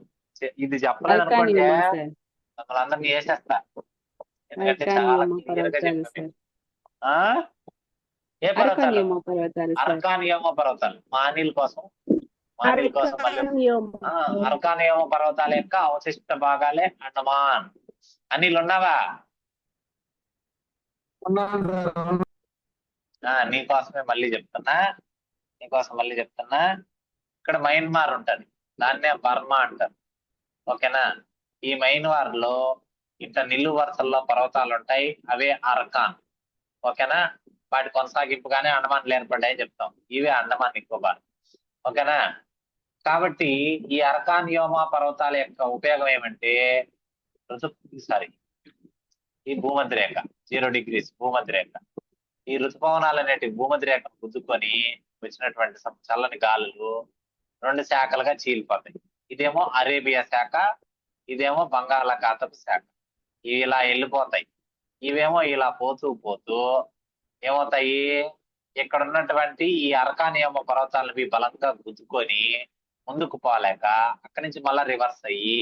ఇది చెప్పలేదు అల్కాన్ అనుకోండి, యోమా సార్. మమ్మల్ని అందరినీ వేసేస్తా. ఎందుకంటే అల్కాన్ చాలా యోమా క్లియర్ గా పర్వతాలు చెప్పాను. సార్. ఏ అల్కాన్ పర్వతాలు? యోమా పర్వతాలు సార్. అర్కానియోమ పర్వతాలు. మా అనిల్ కోసం మళ్ళీ అర్కానియోమా. అర్కానియోమ పర్వతాల యొక్క అవశిష్ట భాగాలే అండమాన్. అనిల్ ఉన్నావా? నీకోసమే మళ్ళీ చెప్తున్నా. ఇక్కడ మయన్మార్ ఉంటది, దాన్నే బర్మా అంటారు. ఓకేనా. ఈ మయన్మార్ లో ఇంత నిలువు వరుసల్లో పర్వతాలు ఉంటాయి, అవే అర్కాన్. ఓకేనా. వాటి కొనసాగింపుగానే అండమాన్లు ఏర్పడ్డాయని చెప్తాం. ఇవే అండమాన్ నికోబార్. ఓకేనా. కాబట్టి ఈ అర్కానియోమా పర్వతాల యొక్క ఉపయోగం ఏమంటే, ఈ భూమధ్య రేఖ 0 degrees భూమధ్య రేఖ. ఈ ఋతుపవనాలు అనేటి భూమధ్య రేఖను గుద్దుకొని వచ్చినటువంటి చల్లని గాలులు 2 శాఖలుగా చీలిపోతాయి. ఇదేమో అరేబియా శాఖ, ఇదేమో బంగాళాఖాతపు శాఖ. ఇవి ఇలా వెళ్ళిపోతాయి. ఇవేమో ఇలా పోతూ పోతూ ఏమవుతాయి, ఇక్కడ ఉన్నటువంటి ఈ అరకానియమ పర్వతాలను బలంగా గుద్దుకొని ముందుకు పోలేక అక్కడి నుంచి మళ్ళా రివర్స్ అయ్యి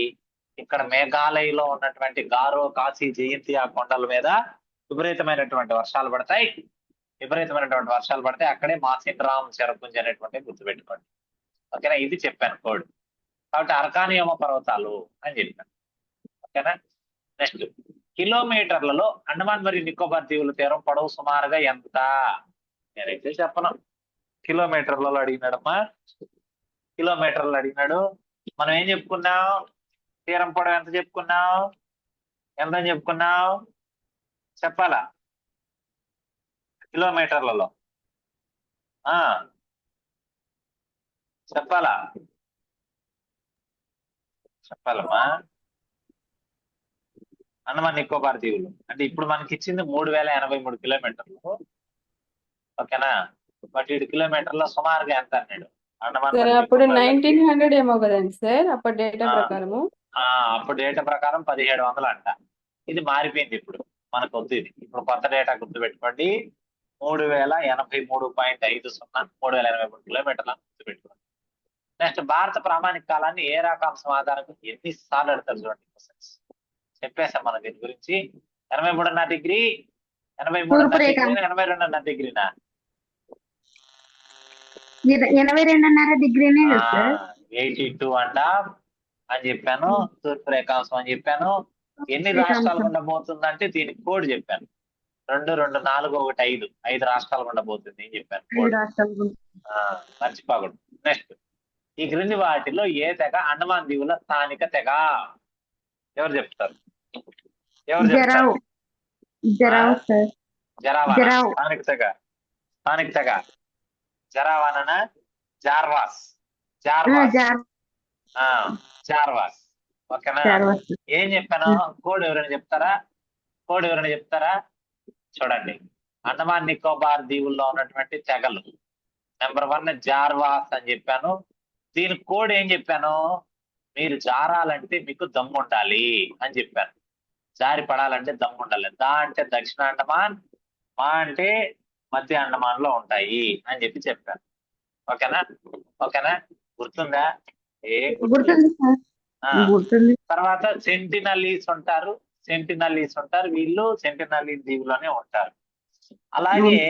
ఇక్కడ మేఘాలయలో ఉన్నటువంటి గారో, కాశీ, జయంతి ఆ కొండల మీద విపరీతమైనటువంటి వర్షాలు పడతాయి. విపరీతమైనటువంటి వర్షాలు పడితే అక్కడే మాసిన్రామ్ చెరపుంజి అనేటువంటి గుర్తుపెట్టుకోండి. ఓకేనా, ఇది చెప్పాను కోడ్. కాబట్టి అరకానియమ పర్వతాలు అని చెప్పాను. ఓకేనా. నెక్స్ట్, కిలోమీటర్లలో అండమాన్ మరియు నికోబార్ దీవుల తీరం పొడవు సుమారుగా ఎంత? నేనైతే చెప్పను. కిలోమీటర్లలో అడిగినాడమ్మా, కిలోమీటర్లు అడిగినాడు. మనం ఏం చెప్పుకున్నాం? తీరం పొడవు ఎంత చెప్పుకున్నాం? ఎంత అని చెప్పుకున్నాం? చెప్పాలా? కిలోమీటర్లలో చెప్పాలా? చెప్పాలమ్మా. అండమాన్ నికోబార్ దీవులు అంటే ఇప్పుడు మనకి ఇచ్చింది 3083 కిలోమీటర్లు. ఓకేనా, బట్ 7 కిలోమీటర్ల సుమారుగా ఎంత అన్నాడు? అండమాన్ సార్ మరియు అప్పుడు నికోబార్ 1900 ఏమో కదండి సార్ అప్పుడు డేటా ప్రకారము. అప్పుడు డేటా ప్రకారం 1700 అంట. ఇది మారిపోయింది ఇప్పుడు, మనకు వద్దు ఇది. ఇప్పుడు కొత్త డేటా గుర్తుపెట్టుకోండి, 3083.50 3083 కిలోమీటర్లను గుర్తుపెట్టుకోండి. నెక్స్ట్, భారత ప్రామాణిక కాలాన్ని ఏ రకాంశం ఆధారంగా ఎన్నిసార్లు అడతారు చూడండి క్వశ్చన్స్. చెప్పేసాం మనం దీని గురించి. 83.5 డిగ్రీ, 83.5 డిగ్రీ, 82.5 డిగ్రీనా? 82.5 డిగ్రీనే కదా సార్. 82 అని చెప్పాను. తూర్పు రేఖాంశం అని చెప్పాను. ఎన్ని రాష్ట్రాలు గుండా పోతుందంటే దీనికి కోడ్ చెప్పాను. 2, 2, 4, 1, 5 5 రాష్ట్రాలు గుండా పోతుంది అని చెప్పాను కోడ్. మర్చిపోకూడదు. నెక్స్ట్, ఈ క్రింది వాటిలో ఏ తెగ అండమాన్ దీవుల స్థానిక తెగ? ఎవరు చెప్తారు? ఎవరు చెప్తారు? జరావా స్థానిక తెగ. స్థానిక తెగ జరావానా? జార్వాస్. జార్వాస్. ఓకేనా. ఏం చెప్పాను? కోడ్ ఎవరైనా చెప్తారా? కోడ్ ఎవరైనా చెప్తారా? చూడండి, అండమాన్ నికోబార్ దీవుల్లో ఉన్నటువంటి తెగలు. నెంబర్ 1 జార్వాస్ అని చెప్పాను. దీని కోడ్ ఏం చెప్పాను? మీరు జారాలంటే మీకు దమ్ము ఉండాలి అని చెప్పాను. జారి పడాలంటే దమ్ము ఉండాలి. దా అంటే దక్షిణ అండమాన్, మా అంటే మధ్య అండమాన్ లో ఉంటాయి అని చెప్పాను. ఓకేనా. ఓకేనా, గుర్తుందా? తర్వాత సెంటినలీస్ ఉంటారు. వీళ్ళు సెంటినలీ దీవులోనే ఉంటారు. అలాగే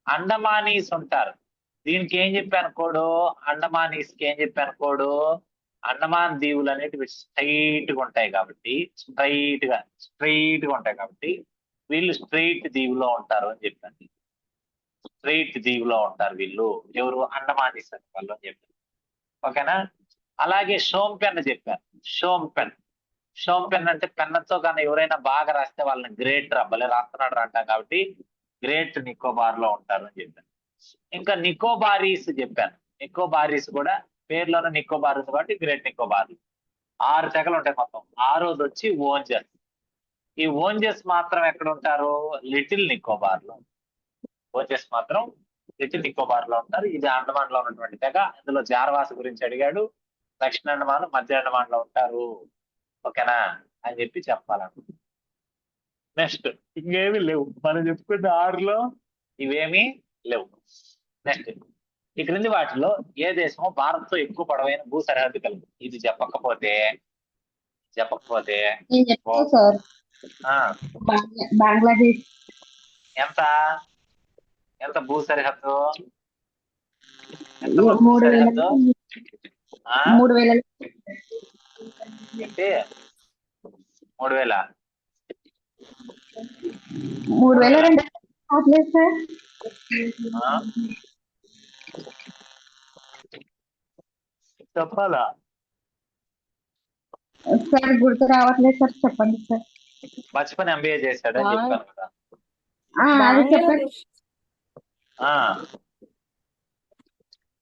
అండమానీస్ ఉంటారు. దీనికి ఏం చెప్పాను కోడు? అండమానీస్ కి ఏం చెప్పాను కోడు? అండమాన్ దీవులు అనేటివి స్ట్రైట్ గా ఉంటాయి కాబట్టి వీళ్ళు స్ట్రైట్ దీవులో ఉంటారు అని చెప్పాను. స్ట్రైట్ దీవులో ఉంటారు వీళ్ళు. ఎవరు? అండమానీస్ అని వాళ్ళు అని చెప్పారు. ఓకేనా. అలాగే షోంపెన్ చెప్పారు. షోంపెన్ అంటే పెన్నతో కానీ ఎవరైనా బాగా రాస్తే వాళ్ళని గ్రేట్ భలే రాస్తున్నాడు అంటాం కాబట్టి గ్రేట్ నికోబార్ లో ఉంటారు అని చెప్పాను. ఇంకా నికోబారీస్ చెప్పాను. నికోబారీస్ కూడా పేర్లోనే నికోబార్ ఉంది కాబట్టి గ్రేట్ నికోబార్. 6 తెగలు ఉంటాయి మొత్తం. 6వది వచ్చి ఓంజస్. ఈ ఓంజస్ మాత్రం ఎక్కడ ఉంటారు? లిటిల్ నికోబార్ లో. ఓంజస్ మాత్రం లిటిల్ నికోబార్ లో ఉంటారు. ఇది అండమాన్ లో ఉన్నటువంటి తెగ. ఇందులో జార్వాస్ గురించి అడిగాడు. దక్షిణ అండమాన్, మధ్య అండమాన్ లో ఉంటారు. ఓకేనా అని చెప్పాలను. నెక్స్ట్, ఇంకేమీ లేవు. మనం చెప్పుకున్న 6లో ఇవేమీ లేవు. నెక్స్ట్, ఈ క్రింది వాటిలో ఏ దేశము భారత్ తో ఎక్కువ పొడవైన భూ సరిహద్దు కలదు? ఇది చెప్పకపోతే బంగ్లాదేశ్. ఎంత భూ సరిహద్దు? ఎంత భూ సరిహద్దు? 3000. ఏంటి? 3000? 3002 అవట్లేదు సార్. చెప్పాలా సార్? గుర్తు రావట్లేదు సార్, చెప్పండి సార్. బచ్పన్ MBA చేశాడని చెప్పాను కదా. అది చెప్పండి.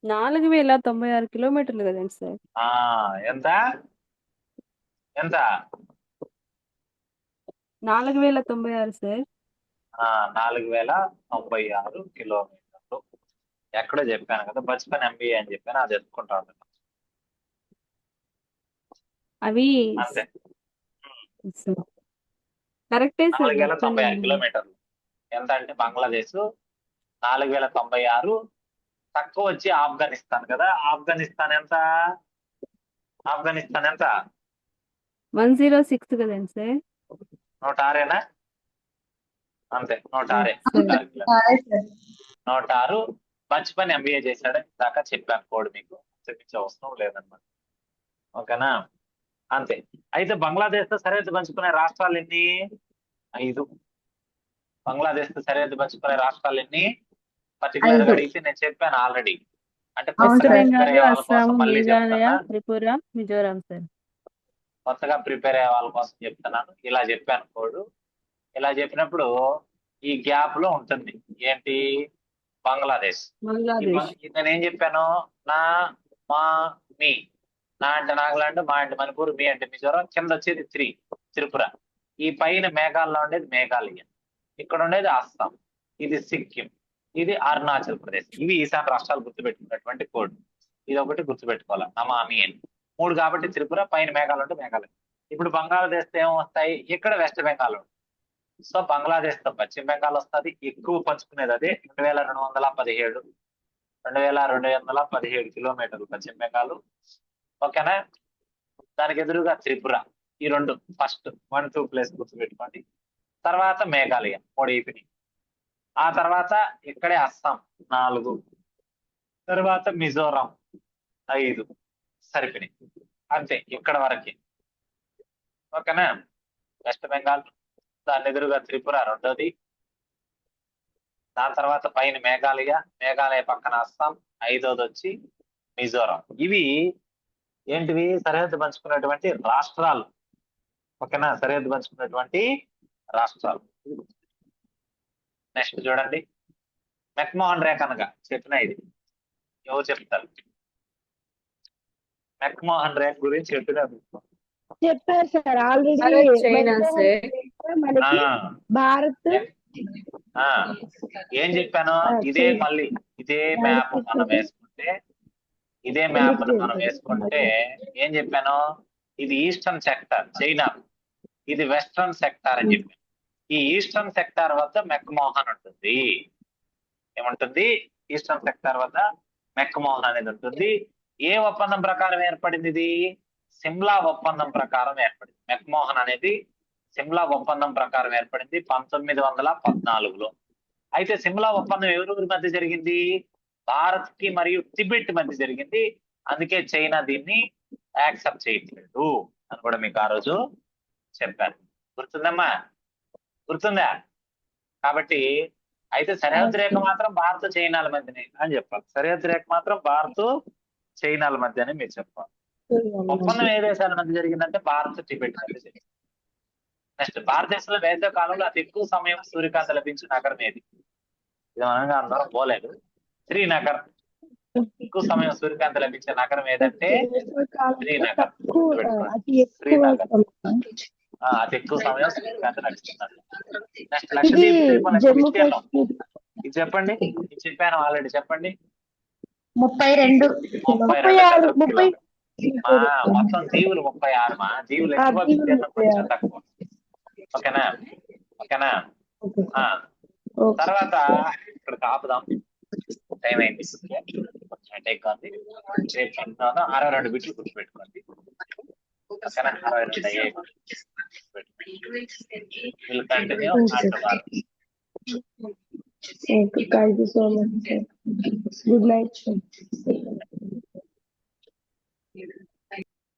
4096 కిలోమీటర్లు కదండి సార్. ఎంత 4096 సార్. 4096 కిలోమీటర్లు. ఎక్కడో చెప్పాను కదా, బచ్పన్ MBA అని చెప్పాను. అది ఎత్తుకుంటా ఉంటాను అవి అంతే. కరెక్టే సార్ 4096 చెప్పండి. కిలోమీటర్లు. ఎంత అంటే బంగ్లాదేశ్ 4096, తక్కువ వచ్చి ఆఫ్ఘనిస్తాన్ కదా. ఆఫ్ఘనిస్తాన్ ఎంత? 106 కదండి సార్. 106 అంతే, 106 సార్ 106. బచ్పన్ MBA చేశాడు, దాకా చెప్పాను కోడ్ మీకు, చూపించే అవసరం లేదన్నమాట. ఓకేనా? అంతే. అయితే బంగ్లాదేశ్ తో సరిహద్దు పంచుకునే రాష్ట్రాలు ఎన్ని? 5. బంగ్లాదేశ్ తో సరిహద్దు పంచుకునే రాష్ట్రాలు ఎన్ని? పర్టికులర్ గా 5. అడిగితే నేను చెప్పాను ఆల్రెడీ. అంటే అవును వెస్ట్ కొత్తగా సార్. ప్రిపేర్ బెంగాల్, అయ్యే వాళ్ళ అస్సాం, కోసం మళ్ళీ మేఘాలయ, చెప్తున్నా. త్రిపుర, మిజోరాం సార్. కొత్తగా ప్రిపేర్ అయ్యే వాళ్ళ కోసం చెప్తున్నాను. ఇలా చెప్పాను కోడ్. ఇలా చెప్పినప్పుడు ఈ గ్యాప్ లో ఉంటుంది ఏంటి? బంగ్లాదేశ్. నేను ఏం చెప్పాను? నా, మా, మీ. నా అంటే నాగాలాండ్, మా అంటే మణిపూర్, మీ అంటే మిజోరాం, కింద వచ్చేది త్రిపుర. ఈ పైన మేఘాల్లో ఉండేది మేఘాలయ, ఇక్కడ ఉండేది అస్సాం, ఇది సిక్కిం, ఇది అరుణాచల్ ప్రదేశ్. ఇవి ఈశాన్య రాష్ట్రాలు గుర్తుపెట్టుకున్నటువంటి కోడ్. ఇది ఒకటి గుర్తుపెట్టుకోవాలి, నమామి అని. 3 కాబట్టి త్రిపుర, పైన మేఘాలు ఉంటే మేఘాలయ. ఇప్పుడు బంగ్లాదేశ్ ఏమో వస్తాయి, ఇక్కడ వెస్ట్ బెంగాల్ ఉంటుంది. సో బంగ్లాదేశ్ తో పశ్చిమ బెంగాల్ వస్తుంది. ఎక్కువ పంచుకునేది అదే 2217 2217 కిలోమీటర్లు పశ్చిమ బెంగాల్. ఓకేనా? దానికి ఎదురుగా త్రిపుర. ఈ 2 ఫస్ట్ 1, 2 ప్లేస్ గుర్తుపెట్టుకోండి. తర్వాత మేఘాలయ 3 అయిపోయినాయి. ఆ తర్వాత ఇక్కడే అస్సాం 4, తర్వాత మిజోరాం 5 సరిపోయినాయి. అంతే, ఇక్కడ వరకే. ఓకేనా? వెస్ట్ బెంగాల్, దాని ఎదురుగా త్రిపుర 2ది, దాని తర్వాత పైన మేఘాలయ పక్కన అస్సాం, 5వది వచ్చి మిజోరాం. ఇవి ఏంటివి? సరిహద్దు పంచుకున్నటువంటి రాష్ట్రాలు. ఓకేనా? సరిహద్దు పంచుకున్నటువంటి రాష్ట్రాలు. నెక్స్ట్ చూడండి, మెక్మోహన్ రేఖ అనగా చెప్పిన ఇది ఎవరు చెప్తారు? మెక్మోహన్ రేఖ గురించి చెప్పినారు. చెప్పారు సార్ ఆల్రెడీ. China sir. మనకి భారత్ ఏం చెప్పాను? ఇదే మళ్ళీ ఇదే మ్యాప్ మనం వేసుకుంటే, ఏం చెప్పాను? ఇది ఈస్టర్న్ సెక్టార్ చైనా, ఇది వెస్ట్రన్ సెక్టార్ అని చెప్పాను. ఈ ఈస్టర్న్ సెక్టార్ వద్ద మెక్మోహన్ ఉంటుంది. ఏముంటుంది? ఈస్టర్న్ సెక్టార్ వద్ద మెక్మోహన్ అనేది ఉంటుంది. ఏ ఒప్పందం ప్రకారం ఏర్పడింది ఇది? సిమ్లా ఒప్పందం ప్రకారం ఏర్పడింది. మెక్మోహన్ అనేది సిమ్లా ఒప్పందం ప్రకారం ఏర్పడింది 1914లో. అయితే సిమ్లా ఒప్పందం ఎవరెవరి మధ్య జరిగింది? భారత్ కి మరియు టిబెట్ మధ్య జరిగింది. అందుకే చైనా దీన్ని యాక్సెప్ట్ చేయట్లేదు అని కూడా మీకు ఆ రోజు చెప్పాను. గుర్తుందమ్మా? గుర్తుందా? కాబట్టి అయితే సరిహద్దు రేఖ మాత్రం భారత్ చైనాల మధ్యనే అని చెప్పాలి. సరిహద్దు రేఖ మాత్రం భారత్ చైనాల మధ్య అని మీరు చెప్పాలి. ఒప్పందం ఏ దేశాల మధ్య జరిగిందంటే భారత్ టిబెట్ మధ్య జరిగింది. నెక్స్ట్, భారతదేశంలో వేసవి కాలంలో అతి ఎక్కువ సమయం సూర్యకాంతి లభించే నగరం ఏది? ఇది మనం అందరం పోలేదు. శ్రీనగర్. ఎక్కువ సమయం సూర్యకాంతి లభించే నగరం ఏదంటే శ్రీనగర్. శ్రీనగర్ అతి ఎక్కువ సమయం సూర్యకాంతి లభిస్తున్నారు. నెక్స్ట్, లక్షద్వీప్ ద్వీపం విస్తీర్ణం ఇది చెప్పండి. ఇది చెప్పాను ఆల్రెడీ, చెప్పండి. 32. మొత్తం దీవులు 36 మా. దీవులు ఎక్కువ, విస్తీర్ణం కొంచెం తక్కువ. ఓకేనా? తర్వాత ఇక్కడ ఆపుదాం, టైం అయింది. హెడేక్ ఉంది. రేపు 62 బిట్లు గుర్తుపెట్టుకోండి. ఓకేనా? 62 అయ్యాయి. Will continue after war. Thank you so much, sir. Good night, sir.